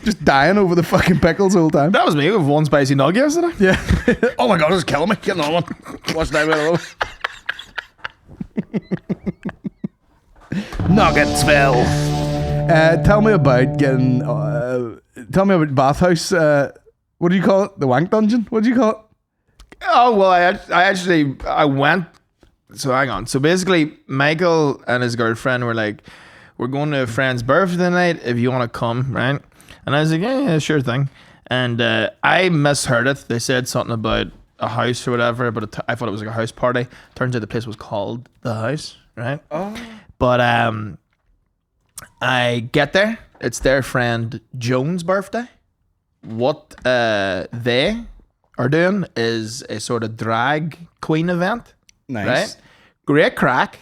just dying over the fucking pickles the whole time. That was me with one spicy nug yesterday. Yeah. Oh my god, it's killing me. Get another one. What's that about? Nuggetsville. Tell me about getting. Tell me about bathhouse. What do you call it? The wank dungeon. What do you call it? Oh well, I went. So hang on. So basically, Michael and his girlfriend were like, "We're going to a friend's birthday tonight. If you want to come, right?" And I was like, "Yeah, sure thing." And I misheard it. They said something about a house or whatever, but I thought it was like a house party. Turns out the place was called the house, right? Oh. But I get there. It's their friend Joan's birthday. What they are doing is a sort of drag queen event. Nice. Right? Great crack.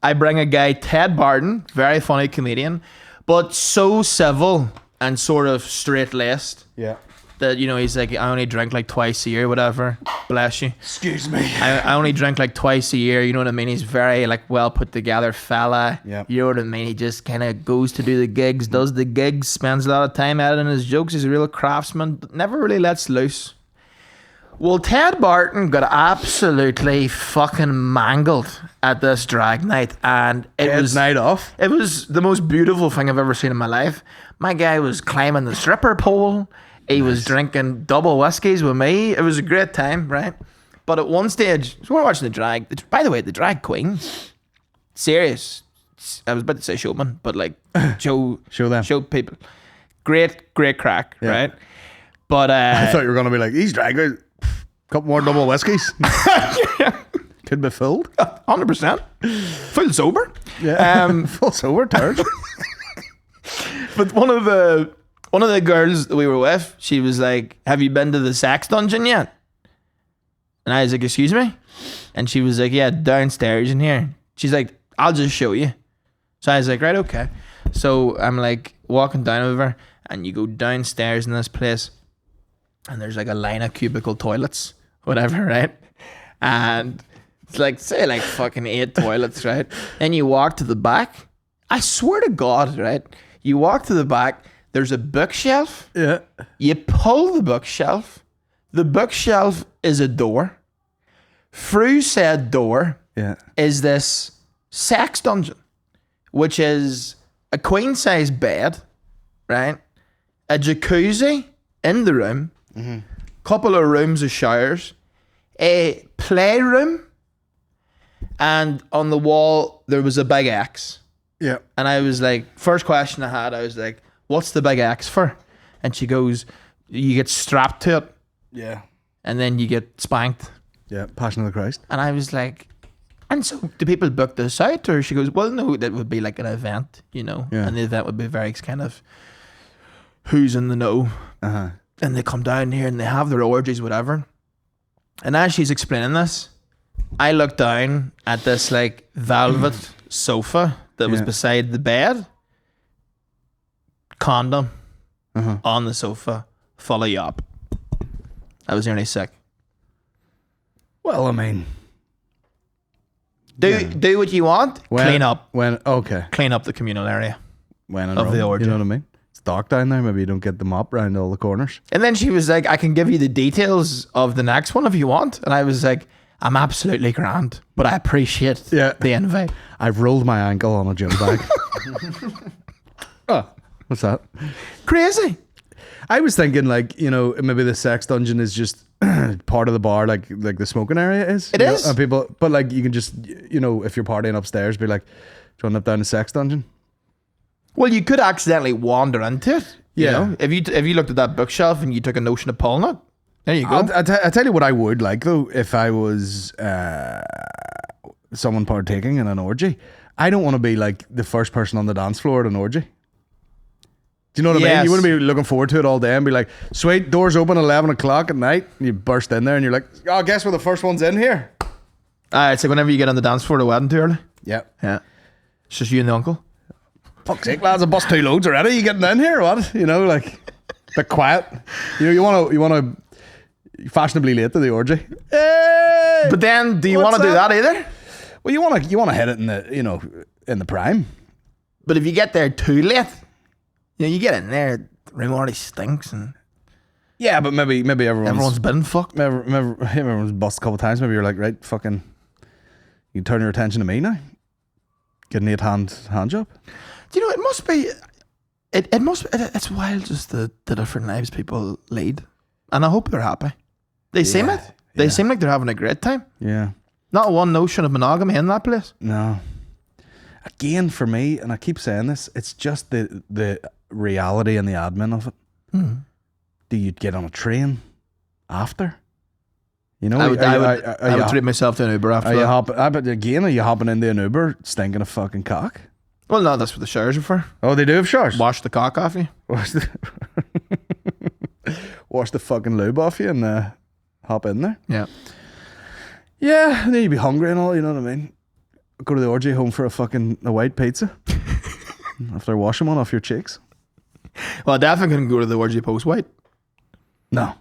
I bring a guy, Ted Barton, very funny comedian, but so civil and sort of straight-laced. Yeah. That, you know, he's like, I only drink like twice a year, whatever. Bless you. Excuse me. I only drink like twice a year, you know what I mean? He's very like well put together fella. Yeah. You know what I mean? He just kind of goes to do the gigs, does the gigs, spends a lot of time editing his jokes. He's a real craftsman, never really lets loose. Well, Ted Barton got absolutely fucking mangled at this drag night, and it was night off. It was the most beautiful thing I've ever seen in my life. My guy was climbing the stripper pole. He was drinking double whiskeys with me. It was a great time, right? But at one stage, so we're watching the drag. By the way, the drag queens, serious. I was about to say showman, but like show them, show people. Great crack, yeah. Right? But I thought you were gonna be like, he's drag. Couple more double whiskeys. Yeah. Could be filled. 100%. Full sober. Yeah. Full sober, turd. But one of the girls that we were with, she was like, "Have you been to the sex dungeon yet?" And I was like, "Excuse me?" And she was like, "Yeah, downstairs in here." She's like, "I'll just show you." So I was like, "Right, okay." So I'm like walking down over, and you go downstairs in this place, and there's like a line of cubicle toilets, whatever, right? And it's like, say like fucking 8 toilets, right? Then you walk to the back. I swear to God, right? You walk to the back, there's a bookshelf. Yeah. You pull the bookshelf. The bookshelf is a door. Through said door is this sex dungeon, which is a queen size bed, right? A jacuzzi in the room, couple of rooms of showers, a playroom, and on the wall there was a big X. Yeah. And I was like, first question I had, I was like, "What's the big X for?" And she goes, "You get strapped to it. Yeah. And then you get spanked." Yeah. Passion of the Christ. And I was like, "And so do people book this out?" Or she goes, "Well, no, that would be like an event, you know." Yeah. And the event would be very kind of who's in the know. Uh-huh. And they come down here and they have their orgies, whatever. And as she's explaining this, I look down at this like velvet sofa that was beside the bed. Condom on the sofa, full of yop. I was nearly sick. Well, I mean, do what you want. Clean up. Clean up the communal area. When of the orgy. You know what I mean? It's dark down there. Maybe you don't get the mop around all the corners. And then she was like, "I can give you the details of the next one if you want." And I was like, "I'm absolutely grand, but I appreciate the invite." I've rolled my ankle on a gym bag. Oh, what's that? Crazy. I was thinking, like, you know, maybe the sex dungeon is just part of the bar, like the smoking area is. It is. And people, but like, you can just, you know, if you're partying upstairs, be like, "Do you want to nip down the sex dungeon?" Well, you could accidentally wander into it. You Yeah. know? If you looked at that bookshelf and you took a notion of pulling it, there you go. I'll tell you what I would like, though, if I was someone partaking in an orgy. I don't want to be like the first person on the dance floor at an orgy. Do you know what I mean? You want to be looking forward to it all day and be like, "Sweet, doors open 11 o'clock at night." And you burst in there and you're like, "Oh, guess we're the first ones in here." It's like whenever you get on the dance floor, the wedding too early. Yeah. Yeah. It's just you and the uncle. Fuck's sake, lads, I bust 2 loads already. You getting in here or what? You know, like, bit quiet. You know, you want to fashionably late to the orgy. Hey, But then, do you what's want to do up? that either? Well, you want to hit it in the prime. But if you get there too late, you get in there, the room already stinks, and Yeah, but maybe everyone's been fucked. maybe everyone's bust a couple of times. Maybe you're like, right, fucking, you turn your attention to me now. Get an 8-hand job. Do you know, it must be, it's wild just the different lives people lead. And I hope they're happy. They seem it. They seem like they're having a great time. Yeah. Not one notion of monogamy in that place. No. Again, for me, and I keep saying this, it's just the reality and the admin of it. Do you get on a train after? You know, I would treat myself to an Uber after that. Are you hopping into an Uber stinking a fucking cock? Well, no, that's what the showers are for. Oh, they do have showers? Wash the cock off you. Wash the fucking lube off you and hop in there. Yeah. Yeah, and then you'd be hungry and all, you know what I mean? Go to the orgy, home for a white pizza. After washing one off your cheeks. Well, I definitely couldn't go to the orgy post-white. No,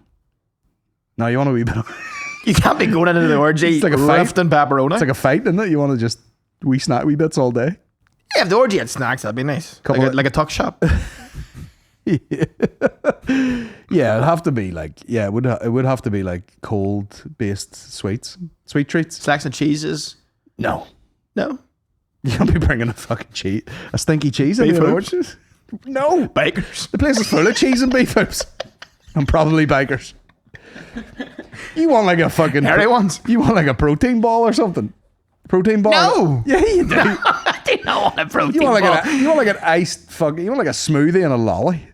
you want a wee bit of... You can't be going into the orgy It's like a fight. lifting pepperoni. It's like a fight, isn't it? You want to just snack wee bits all day. Yeah, if the orgy had snacks, that'd be nice. Like a tuck shop. Yeah, it'd have to be like, it would have to be like cold based sweet treats. Snacks and cheeses. No, No. you can't be bringing a stinky cheese into Beef the hoops? orgy. No, Bakers. the place is full of cheese and beef hoops, and probably bikers. You want like a fucking Hairy ones. You want like a protein ball or something? Protein bar? No. Yeah, you do. I do not want a protein You want ball. you want like an iced fucking. You want like a smoothie and a lolly.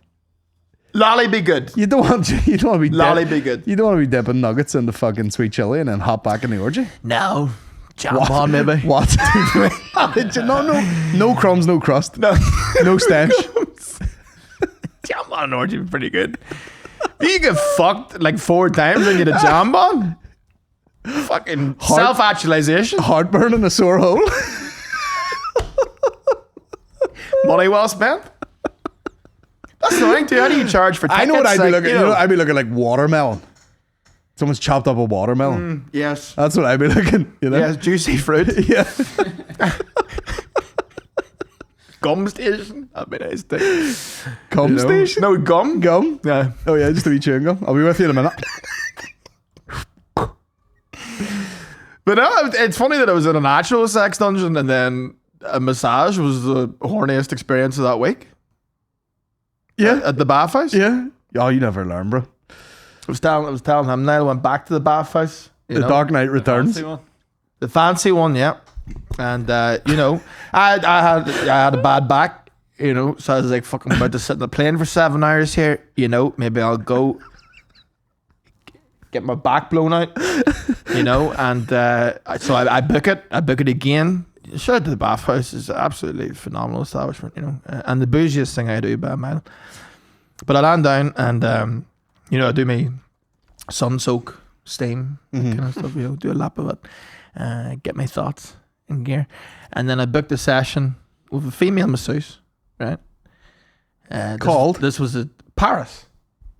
Lolly be good. You don't want to be Lolly be good. You don't want to be dipping nuggets into fucking sweet chili and then hop back in the orgy. No. Jambon maybe. What? No crumbs, no crust, No. no stench. Jambon and orgy be pretty good. You get fucked like 4 times and you get a jambon. Fucking self-actualization. Heartburn in a sore hole. Money well spent. That's the thing too. How do you charge for tickets? I know what I'd be Like, looking. I'd be looking like watermelon. Someone's chopped up a watermelon. Yes. That's what I'd be looking. You know? Yes, juicy fruit. Yeah. Gum station. That'd be nice too. Cum station. No, gum. Gum. Yeah. Oh yeah, just a wee chewing gum. I'll be with you in a minute. But no, it's funny that I was in an actual sex dungeon and then a massage was the horniest experience of that week. Yeah. At the bathhouse. Yeah. Oh, you never learn, bro. I was telling him, Niall went back to the bathhouse. The Dark Knight Returns. The fancy one, yeah. And I had a bad back, so I was like, fuck, I'm about to sit in the plane for 7 hours here, maybe I'll go get my back blown out, and so I book it again. Shout out to the bathhouse. It's an absolutely phenomenal establishment, and the bougiest thing I do by a mile. But I land down and I do my sun soak steam kind of stuff, do a lap of it, get my thoughts in gear, and then I booked a session with a female masseuse, right? Called? This was at Paris.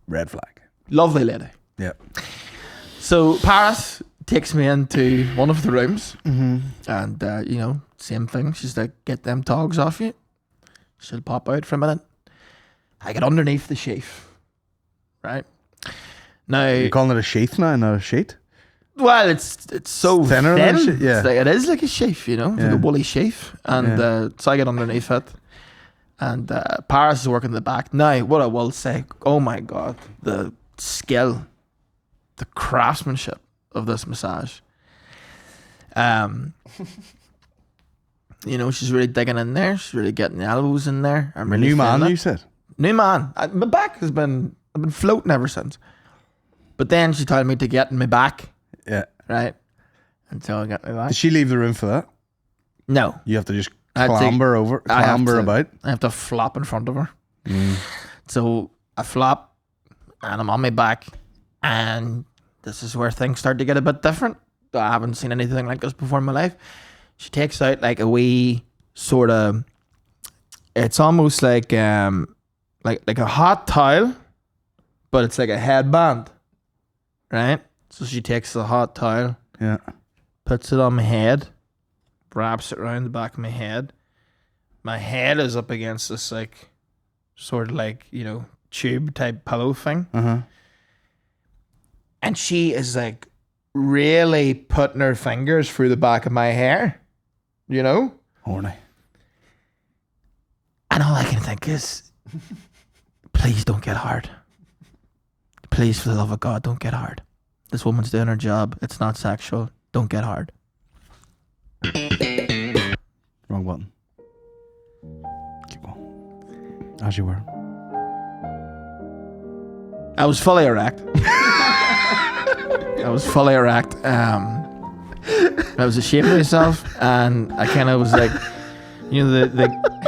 Red flag. Lovely lady. Yeah. So Paris takes me into one of the rooms, and same thing. She's like, "Get them togs off you." She'll pop out for a minute. I get underneath the sheath, right? Now You're calling it a sheath now, not a sheet? well, it's so Thinner thin. than a sheath, yeah. It's like, it is like a sheath, it's like Yeah. a woolly sheath, and so I get underneath it, and Paris is working the back. Now, what I will say, oh my god, the skill, the craftsmanship of this massage. She's really digging in there. She's really getting the elbows in there. I'm really New man, feeling it. you said? New man. My back I've been floating ever since. But then she told me to get in my back, Yeah. right? Until I got my back. Did she leave the room for that? No. You have to just I take- clamber about. I have to flop in front of her. So I flop and I'm on my back, and this is where things start to get a bit different. I haven't seen anything like this before in my life. She takes out like a wee sort of, it's almost like a hot towel, but it's like a headband, right? So she takes the hot towel, Yeah. puts it on my head, wraps it around the back of my head. My head is up against this like sort of like, you know, tube type pillow thing. Uh-huh. And she is like really putting her fingers through the back of my hair, you know? Horny. And all I can think is, please don't get hard. Please, for the love of God, don't get hard. This woman's doing her job. It's not sexual. Don't get hard. Wrong button. Keep going. As you were. I was fully erect. I was fully erect. I was ashamed of myself, and I kind of was like, you know,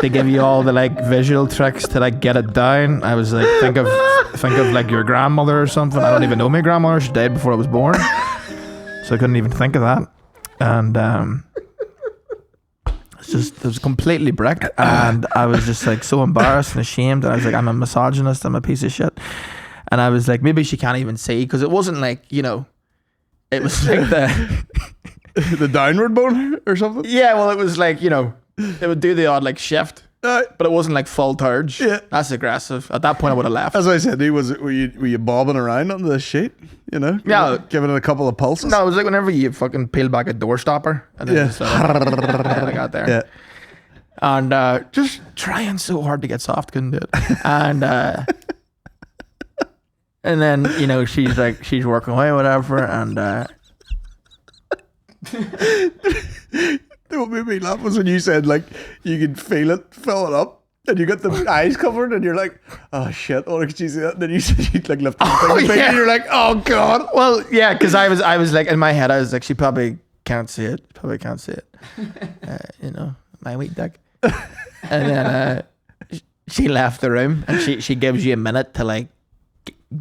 they give you all the like visual tricks to like get it down. I was like, think of like your grandmother or something. I don't even know my grandmother. She died before I was born, so I couldn't even think of that. And it was completely bricked, and I was just like so embarrassed and ashamed. And I was like, I'm a misogynist. I'm a piece of shit. And I was like, maybe she can't even see, because it wasn't like, you know, it was like the downward bone or something? yeah, well, it was like, you know, it would do the odd like shift, but it wasn't like full turge. Yeah. That's aggressive. At that point, I would have left. As I said, were you bobbing around on the sheet? You know? Yeah. Giving it a couple of pulses? No, it was like whenever you fucking peel back a door stopper. And then just, I got there. Yeah. And just trying so hard to get soft, couldn't do it. And then, you know, she's working away, whatever, and What made me laugh was when you said, like, you could feel it filling up, and you got the eyes covered, and you're like, oh shit, oh, could you see that? And then you said you'd like lift the thing, yeah. and you're like, oh god. well, yeah, because I was like, in my head, I was like, she probably can't see it. You know, my weak dick. And then she left the room, and she gives you a minute to like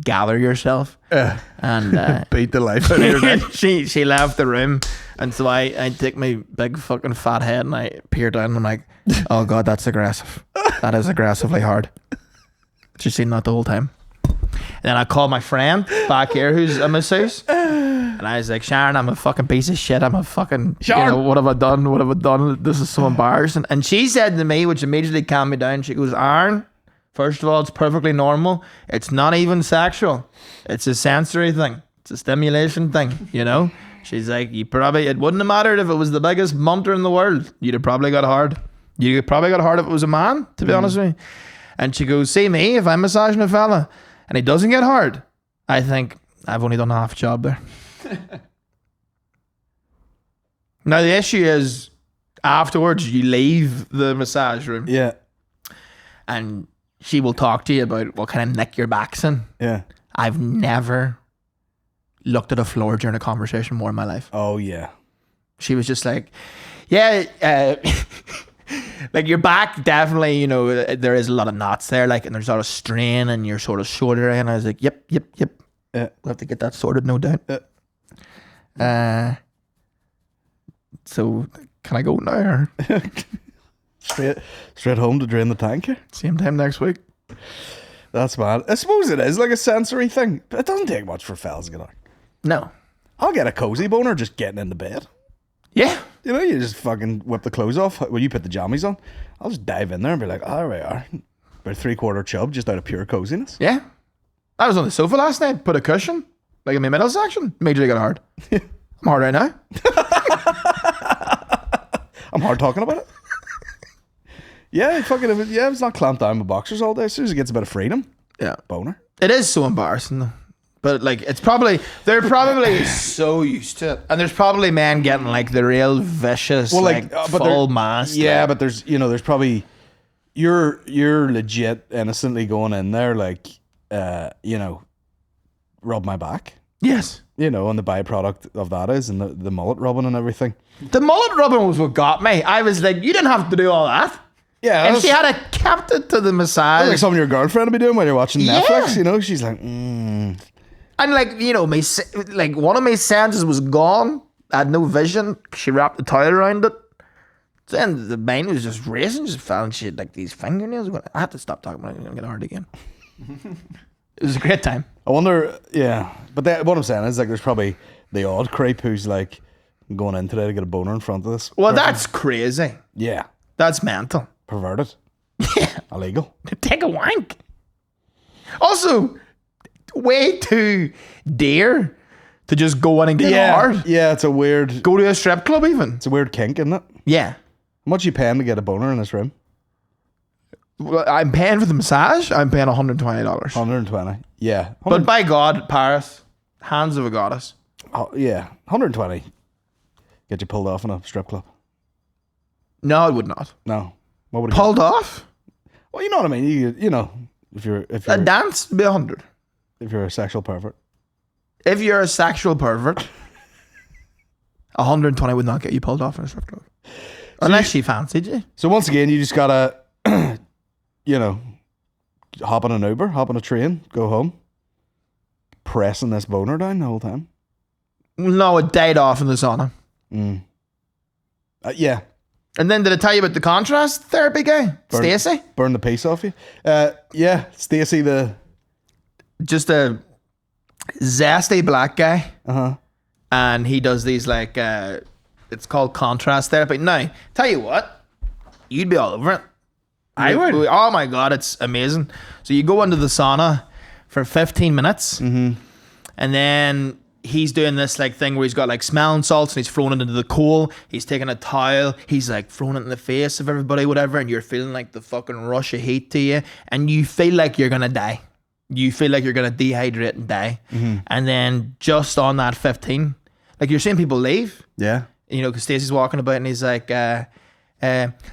gather yourself, and beat the life out of your neck. she left the room, and so I take my big fucking fat head and I peer down, and I'm like, oh god, that's aggressive. That is aggressively hard. She's seen that the whole time. And then I call my friend back here who's a masseuse, and I was like, Sharon, I'm a fucking piece of shit. I'm a fucking, you know, what have I done? This is so embarrassing. And she said to me, which immediately calmed me down, she goes, Aaron, first of all, it's perfectly normal. It's not even sexual. It's a sensory thing. It's a stimulation thing, you know? She's like, it wouldn't have mattered if it was the biggest munter in the world. You'd have probably got hard. You'd probably got hard if it was a man, to be honest with you. And she goes, see me, if I'm massaging a fella and he doesn't get hard, I think I've only done half a job there. Now, the issue is, afterwards, you leave the massage room. Yeah. And she will talk to you about what kind of nick your back's in. Yeah. I've never looked at a floor during a conversation more in my life. Oh yeah. She was just like, yeah, like your back definitely, you know, there is a lot of knots there, like, and there's a lot of strain in your sort of shoulder. And I was like, yep. We'll have to get that sorted, no doubt. So can I go now? Or? Straight home to drain the tank here. Same time next week. That's bad. I suppose it is like a sensory thing, but it doesn't take much for fellas to get on. No. I'll get a cozy boner just getting into bed. Yeah. You know, you just fucking whip the clothes off when you put the jammies on. I'll just dive in there and be like, oh, there we are. About 3/4 chub just out of pure coziness. Yeah. I was on the sofa last night, put a cushion, like in my middle section, made you get hard. I'm hard right now. I'm hard talking about it. Yeah, it's not clamped down with boxers all day. As soon as it gets a bit of freedom. Yeah. Boner. It is so embarrassing though. But like, they're probably so used to it. And there's probably men getting like the real vicious, full mass. Yeah, but there's probably, you're legit innocently going in there like, rub my back. Yes. You know, and the byproduct of that is, and the mullet rubbing and everything. The mullet rubbing was what got me. I was like, you didn't have to do all that. Yeah. If she had kept it to the massage. Like something your girlfriend would be doing while you're watching Netflix, Yeah. you know? She's like, And like, you know, one of my senses was gone. I had no vision. She wrapped the towel around it. Then the mind was just racing, just found she had like these fingernails. I had to stop talking about it. I'm going to get hard again. It was a great time. I wonder, yeah. But what I'm saying is, like, there's probably the odd creep who's like, I'm going in today to get a boner in front of this. Well, that's crazy. Yeah. That's mental. Perverted. Yeah. Illegal. Take a wank. Also, way too dare to just go in and get hard. Yeah, it's a weird... Go to a strip club even. It's a weird kink, isn't it? Yeah. How much are you paying to get a boner in this room? Well, I'm paying for the massage. I'm paying $120. 120. Yeah. But by God, Paris, hands of a goddess. Oh, yeah. 120. Get you pulled off in a strip club. No, it would not. No. What would it Pulled off? Well, you know what I mean. You know, if you're A dance would be 100. if you're a sexual pervert. If you're a sexual pervert, 120 would not get you pulled off in a strip club. Unless she fancied you. So once again, you just gotta, you know, hop on an Uber, hop on a train, go home, pressing this boner down the whole time. No, it died off in the sauna. Yeah. And then did I tell you about the contrast therapy guy? Stacey? Burn the piece off you. Yeah, Stacey the... Just a zesty black guy. Uh-huh. And he does these like, it's called contrast therapy. Now, tell you what, you'd be all over it. I would. Oh my God, it's amazing. So you go into the sauna for 15 minutes. And then he's doing this like thing where he's got like smelling salts and he's throwing it into the coal. He's taking a towel. He's like throwing it in the face of everybody, whatever. And you're feeling like the fucking rush of heat to you. And you feel like you're going to die. You feel like you're going to dehydrate and die. And then just on that 15, like you're seeing people leave. Yeah. You know, because Stacey's walking about and he's like,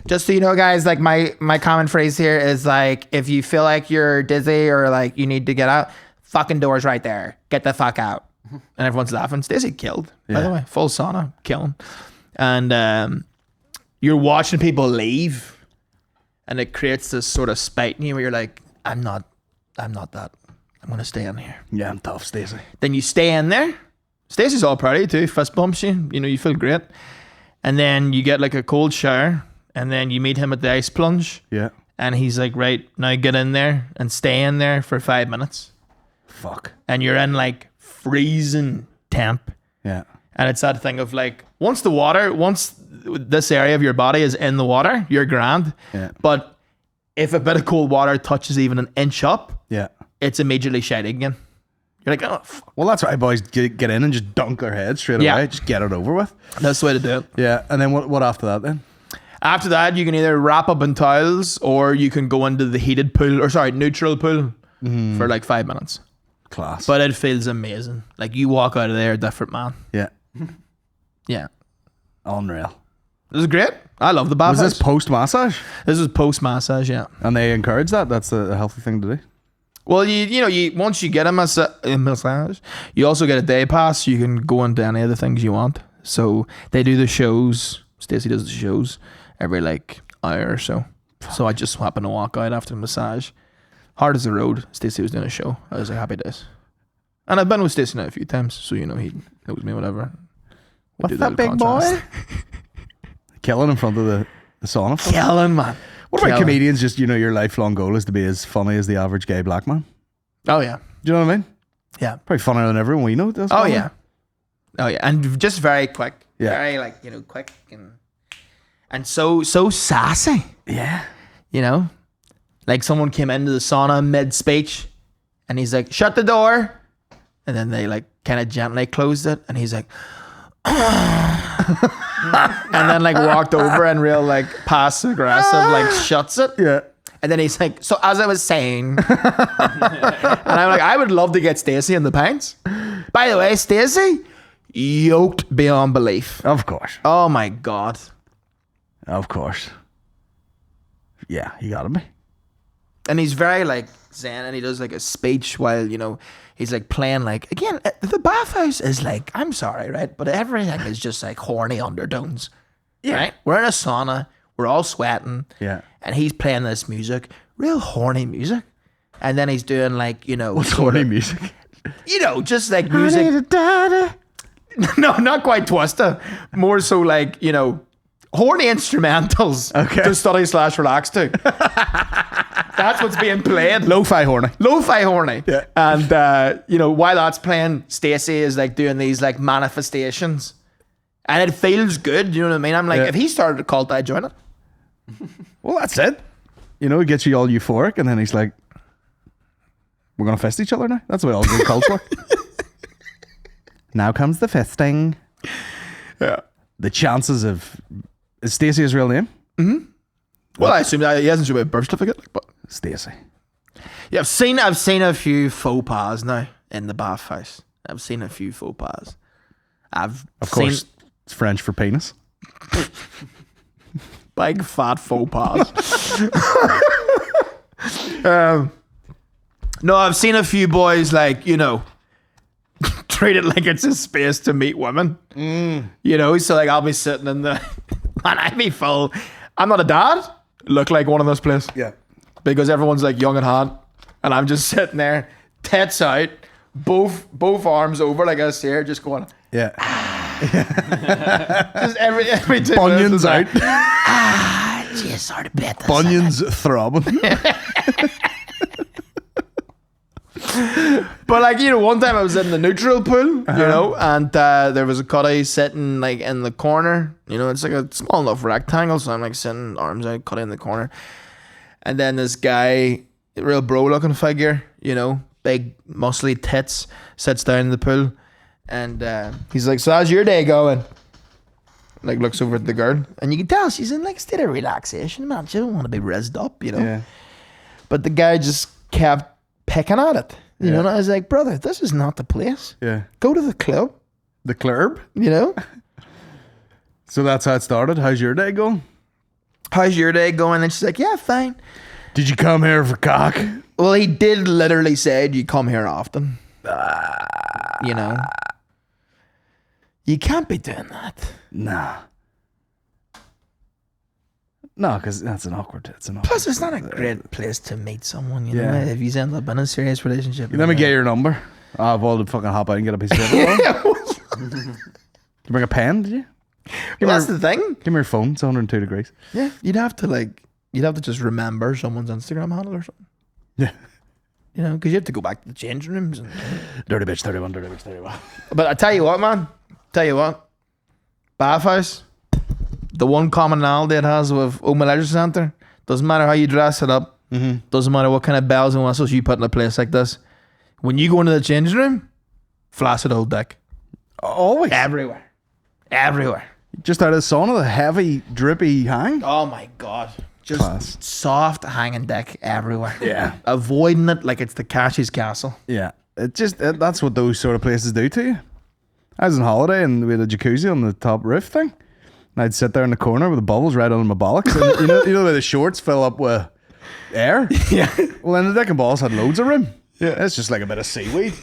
just so you know, guys, like my common phrase here is like, if you feel like you're dizzy or like you need to get out, fucking door's right there. Get the fuck out. And everyone's laughing. Stacey killed, by the way. Full sauna, killing. And you're watching people leave and it creates this sort of spite in you where you're like, I'm not that. I'm going to stay in here. Yeah, I'm tough, Stacey. Then you stay in there. Stacey's all proud of you too. Fist bumps you. You know, you feel great. And then you get like a cold shower. And then you meet him at the ice plunge. Yeah. And he's like, right, now get in there and stay in there for 5 minutes. Fuck. And you're in like freezing temp. Yeah. And it's that thing of like, once this area of your body is in the water, you're grand. Yeah. But if a bit of cold water touches even an inch up, Yeah. it's immediately shite again. You're like, oh, fuck. Well, that's why boys get in and just dunk their heads straight away. Just get it over with. That's the way to do it. Yeah. And then what after that then? After that, you can either wrap up in towels or you can go into the heated pool, neutral pool for like 5 minutes. Class. But it feels amazing. Like you walk out of there a different man. Yeah. Yeah. Unreal. It was great. I love the bathhouse. Was this post massage? This was post massage, yeah. And they encourage that? That's a healthy thing to do. Well, you once you get a massage, you also get a day pass. You can go into any of the things you want. So they do the shows. Stacey does the shows every like hour or so. So I just happened to walk out after the massage. Hard as the road. Stacey was doing a show. I was like, happy days. And I've been with Stacey now a few times, so you know he knows me, whatever. What's that big boy? Killing in front of the sauna. Killing, man. What about comedians? Just, your lifelong goal is to be as funny as the average gay black man. Oh, yeah. Do you know what I mean? Yeah. Probably funnier than everyone we know. Does Oh, yeah. Oh, yeah. And just very quick. Yeah. Very, quick and so sassy. Yeah. Like someone came into the sauna mid-speech and he's like, shut the door. And then they like kind of gently closed it. And he's like, and then like walked over and real like passive aggressive like shuts it. Yeah. And then he's like, so as I was saying, and I'm like, I would love to get Stacey in the pints. By the way, Stacey, yoked beyond belief. Of course. Oh my God. Of course. Yeah, you gotta be. And he's very like zen and he does like a speech while, he's like playing like, again, the bathhouse is like, I'm sorry, right? But everything is just like horny undertones. Yeah. Right? We're in a sauna. We're all sweating. Yeah. And he's playing this music, real horny music. And then he's doing like, What's horny music? Just like music. No, not quite Twista. More so like, horny instrumentals. Okay. To study / relax to. That's what's being played. Lo-fi horny. Lo-fi horny. Yeah. And, while that's playing, Stacey is like doing these like manifestations. And it feels good, you know what I mean? I'm like, if he started a cult, I'd join it. Well, that's it. He gets you all euphoric, and then he's like, we're going to fist each other now? That's the way all good cults work. Now comes the fisting. Yeah. The chances of... Is Stacey his real name? Mm-hmm. Well, I assume that he hasn't shown a birth certificate. But Stacey. yeah, I've seen a few faux pas now in the bathhouse. I've seen a few faux pas. Of course, it's French for penis. Big fat faux pas. No, I've seen a few boys like, treat it like it's a space to meet women. So like I'll be sitting in the and I'd be full. I'm not a dad. Look like one of those places. Yeah. Because everyone's like young and hot. And I'm just sitting there, tits out, both arms over like us here, just going. Yeah. Just every 2 Bunions out. Just sort of bit. Bunions throbbing. But like, one time I was in the neutral pool, and there was a cutty sitting like in the corner. It's like a small enough rectangle, so I'm like sitting arms out, cutty in the corner. And then this guy, real bro looking figure, big muscly tits, sits down in the pool, and he's like, "So how's your day going?" Like looks over at the girl, and you can tell she's in like a state of relaxation, man. She don't want to be rizzed up, Yeah. But the guy just kept picking at it, and I was like, brother, this is not the place. Yeah. Go to the club. The club. So that's how it started. How's your day going? How's your day going? And she's like, yeah, fine. Did you come here for cock? Well, he did literally say, do you come here often? You can't be doing that. Nah. No, because that's an awkward. Plus, it's not a great place to meet someone, you know, Yeah. if you end up in a serious relationship. Let me get your number. I'll fucking hop out and get a piece of paper. Did you bring a pen, did you? Well, that's the thing. Give me your phone. It's 102 degrees. Yeah, you'd have to just remember someone's Instagram handle or something. Yeah. Because you have to go back to the changing rooms. Dirty bitch 31, dirty bitch 31. But I tell you what, man. Bathhouse, the one commonality it has with Oma Leisure Centre, doesn't matter how you dress it up, doesn't matter what kind of bells and whistles you put in a place like this. When you go into the changing room, flaccid old dick. Always. Everywhere. Just out of the sauna, the heavy, drippy hang. Oh my God. Just Class. soft hanging dick everywhere. Yeah. Avoiding it like it's the Cashie's castle. Yeah. That's what those sort of places do to you. I was on holiday and we had a jacuzzi on the top roof thing. And I'd sit there in the corner with the bubbles right under my bollocks. And you know where the shorts fill up with air? Yeah. Well, then the dick and balls had loads of room. Yeah. It's just like a bit of seaweed.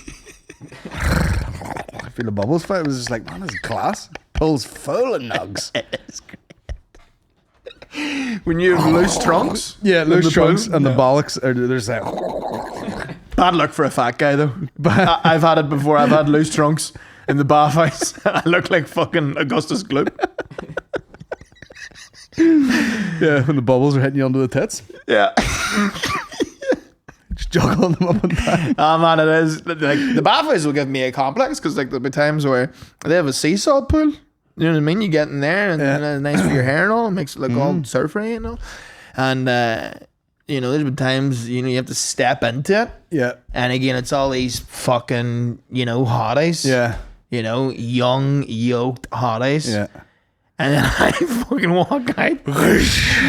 I feel the bubbles fit. It was just like, man, this is class. Pool's full of nugs. It's great. When you have loose trunks. Yeah, in loose the trunks pool. and the bollocks are there's that. Bad luck for a fat guy though. I've had it before. I've had loose trunks in the bathhouse. I look like fucking Augustus Gloop. Yeah, when the bubbles are hitting you under the tits. Yeah. Just juggling them up and down. Oh man, it is like the bathhouse will give me a complex because like there'll be times where they have a seesaw pool. You know what I mean? You get in there and it's nice for your hair and all. It makes it look all surfery and all. And there's been times you have to step into it. Yeah. And again, it's all these fucking hotties. Yeah. Young yoked hotties. Yeah. And then I fucking walk out.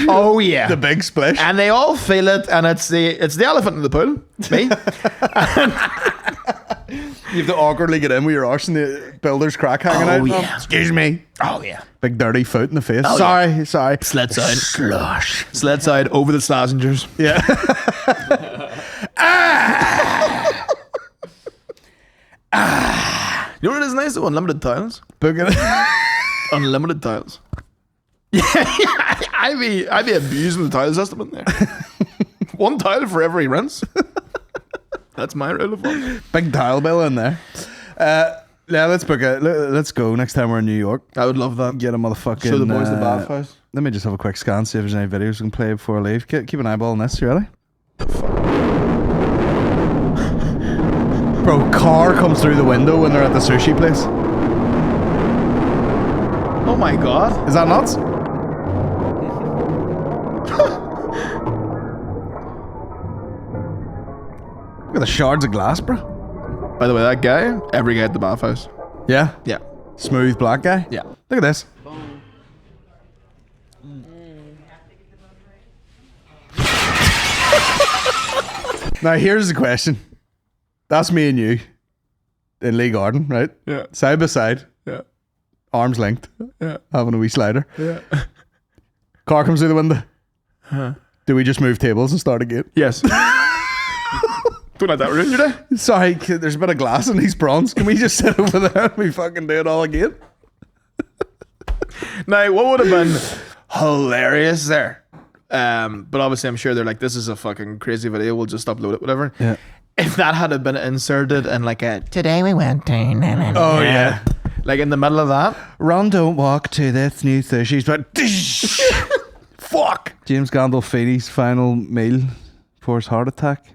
Oh yeah, The big splish. and they all feel it, and it's the elephant in the pool, me. You have to awkwardly get in with your arse and the builder's crack hanging out. yeah. Excuse me. Oh yeah, Big dirty foot in the face. Oh, sorry. slits out, Slush. slits out over the slashingers. Yeah. You know what is nice though? Unlimited tiles. Booking it. Unlimited tiles. Yeah, I'd be abusing the tile system in there. One tile for every rinse. That's my rule of thumb. Big tile bill in there. Yeah, let's book it. Let's go next time we're in New York. I would love that. Get a motherfucking. Show the boys the bathhouse. Let me just have a quick scan, see if there's any videos we can play before I leave. Keep an eyeball on this. You ready? Bro, car comes through the window when they're at the sushi place. Oh my god. Is that nuts? Look at the shards of glass, bro. By the way, that guy, every guy at the bathhouse. Yeah? Yeah. Smooth black guy? Yeah. Look at this. Now, here's the question. That's me and you in Lee Garden, right? Yeah. Side by side, Yeah. arms length, Yeah. having a wee slider. Yeah. Car comes through the window. Do we just move tables and start again? Yes. Don't let that ruin your day. Sorry, there's a bit of glass in these prawns. Can we just sit over there and we fucking do it all again? Now, what would have been hilarious there? But obviously, I'm sure they're like, this is a fucking crazy video. We'll just upload it, whatever. Yeah. If that had been inserted in like a today we went to Oh, yeah. like in the middle of that. Run, don't walk to this new sushi's, but fuck. James Gandolfini's final meal for his heart attack.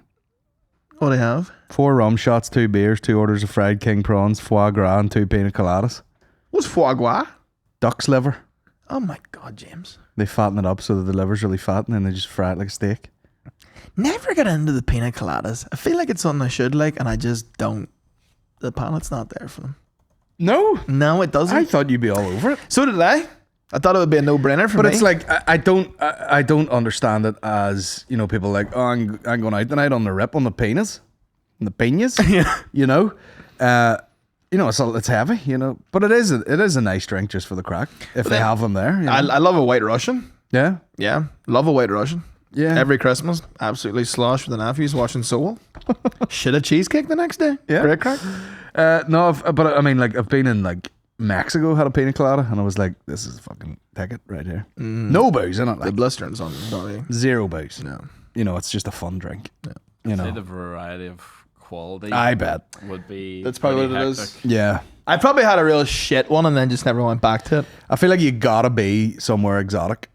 What do you have? 4 rum shots, 2 beers, 2 orders of fried king prawns, foie gras, and 2 pina coladas. What's foie gras? Duck's liver. Oh my god, James. They fatten it up so that the liver's really fat, and then they just fry it like a steak. Never get into the pina coladas. I feel like it's something I should like, and I just don't. The palate's not there for them. No, No, it doesn't. I thought you'd be all over it. So did I. I thought it would be a no-brainer for me. But it's like I don't understand it as, you know, people like, oh, I'm going out tonight on the rip on the penis, on the pinas. Yeah. You know, it's heavy, you know, but it is a nice drink just for the crack if they have them there. You know? I love a white Russian. Yeah, Yeah, love a white Russian. yeah. Every Christmas, absolutely slosh with the nephews watching Soul. Should have cheesecake the next day. Yeah. Great crack. But I mean, like I've been in like Mexico, had a pina colada, and I was like, this is a fucking ticket right here. No booze in it, The like blisterings on them, zero booze. No. You know, it's just a fun drink. Yeah. You Say know, the variety of quality I bet. would be. That's probably pretty what it is. hectic. Yeah. I probably had a real shit one and then just never went back to it. I feel like you gotta be somewhere exotic.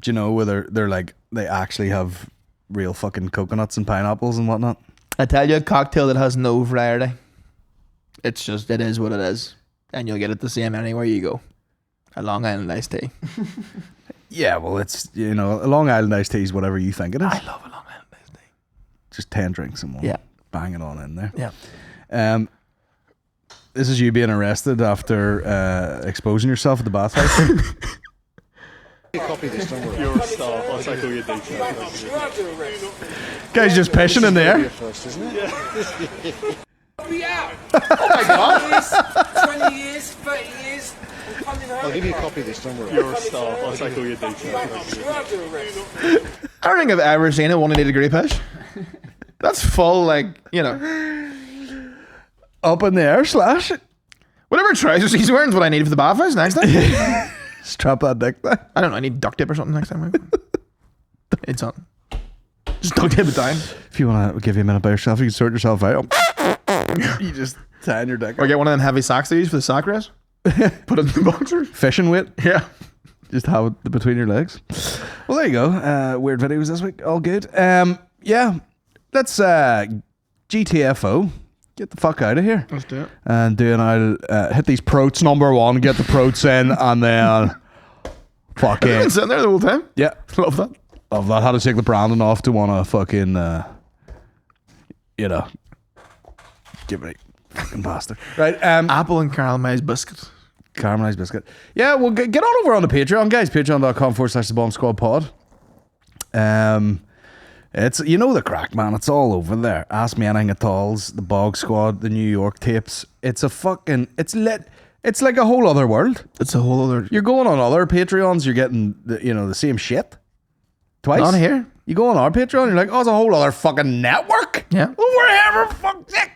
Do you know, where they're like, they actually have real fucking coconuts and pineapples and whatnot. I tell you, a cocktail that has no variety. It is what it is. And you'll get it the same anywhere you go. A Long Island iced tea. Yeah, well, it's, you know, a Long Island iced tea is whatever you think it is. I love a Long Island iced tea. Just 10 drinks and one. Yeah. Bang it on in there. Yeah. This is you being arrested after exposing yourself at the bathhouse. Copy this, don't worry. You're a star. I'll take all your details. Guy's just pissing in there. First, isn't it? Oh my God. 20 years, 30 years. I'm coming home. I'll give you a copy of this, don't worry. You're a star. I'll take all your details. I don't think I've ever seen a 180-degree pish. That's full, like, you know. Up in the air, slash it. Whatever trousers he's wearing is what I need for the bathhouse next time. Strap that dick down. I don't know. I need duct tape or something next time. It's on. Just duct tape it down. If you want to give you a minute by yourself, you can sort yourself out. You just tie in your dick. Or get one of them heavy socks they use for the sock race. Put it in the boxers. Fishing weight. Yeah. Just have it between your legs. Well, there you go. Weird videos this week. All good. Yeah. Let's GTFO. Get the fuck out of here. Let's do it. And I'll hit these protes number 1, get the protes in, and then fucking Been sitting there the whole time. yeah. Love that. Love that. How to take the branding off to want to fucking give it a fucking bastard. Right. Apple and caramelized biscuits. Caramelized biscuit. Yeah, well, get on over on the Patreon, guys. Patreon.com/the Bomb Squad Pod. It's, you know, the crack, man. It's all over there. Ask Me Anything at All's, the Bog Squad, the New York tapes. It's a fucking, it's lit. It's like a whole other world. It's a whole other. You're going on other Patreons, you're getting the same shit twice. Not here. You go on our Patreon, you're like, oh, it's a whole other fucking network. Yeah. Wherever, fuck it.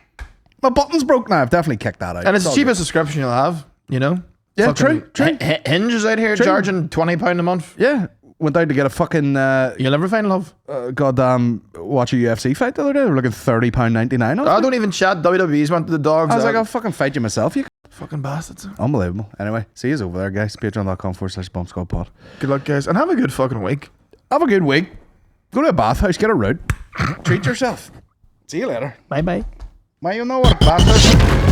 My button's broke now. I've definitely kicked that out. And it's the all cheapest subscription you'll have, you know? Yeah, Fucking true. Hinge is out here True. charging £20 a month. good. Yeah. Went out to get a fucking You'll never find love. goddamn watch a UFC fight the other day. They were looking £30.99 on I it. don't even chat. WWE's went to the dogs. I was like, I'll fucking fight you myself. You fucking bastards. unbelievable. Anyway, see you over there, guys. Patreon.com/bombsquadpod. Good luck, guys. And have a good fucking week. Have a good week. Go to a bathhouse, get a root, treat yourself. See you later. Bye bye. Well, you know what a bathhouse is.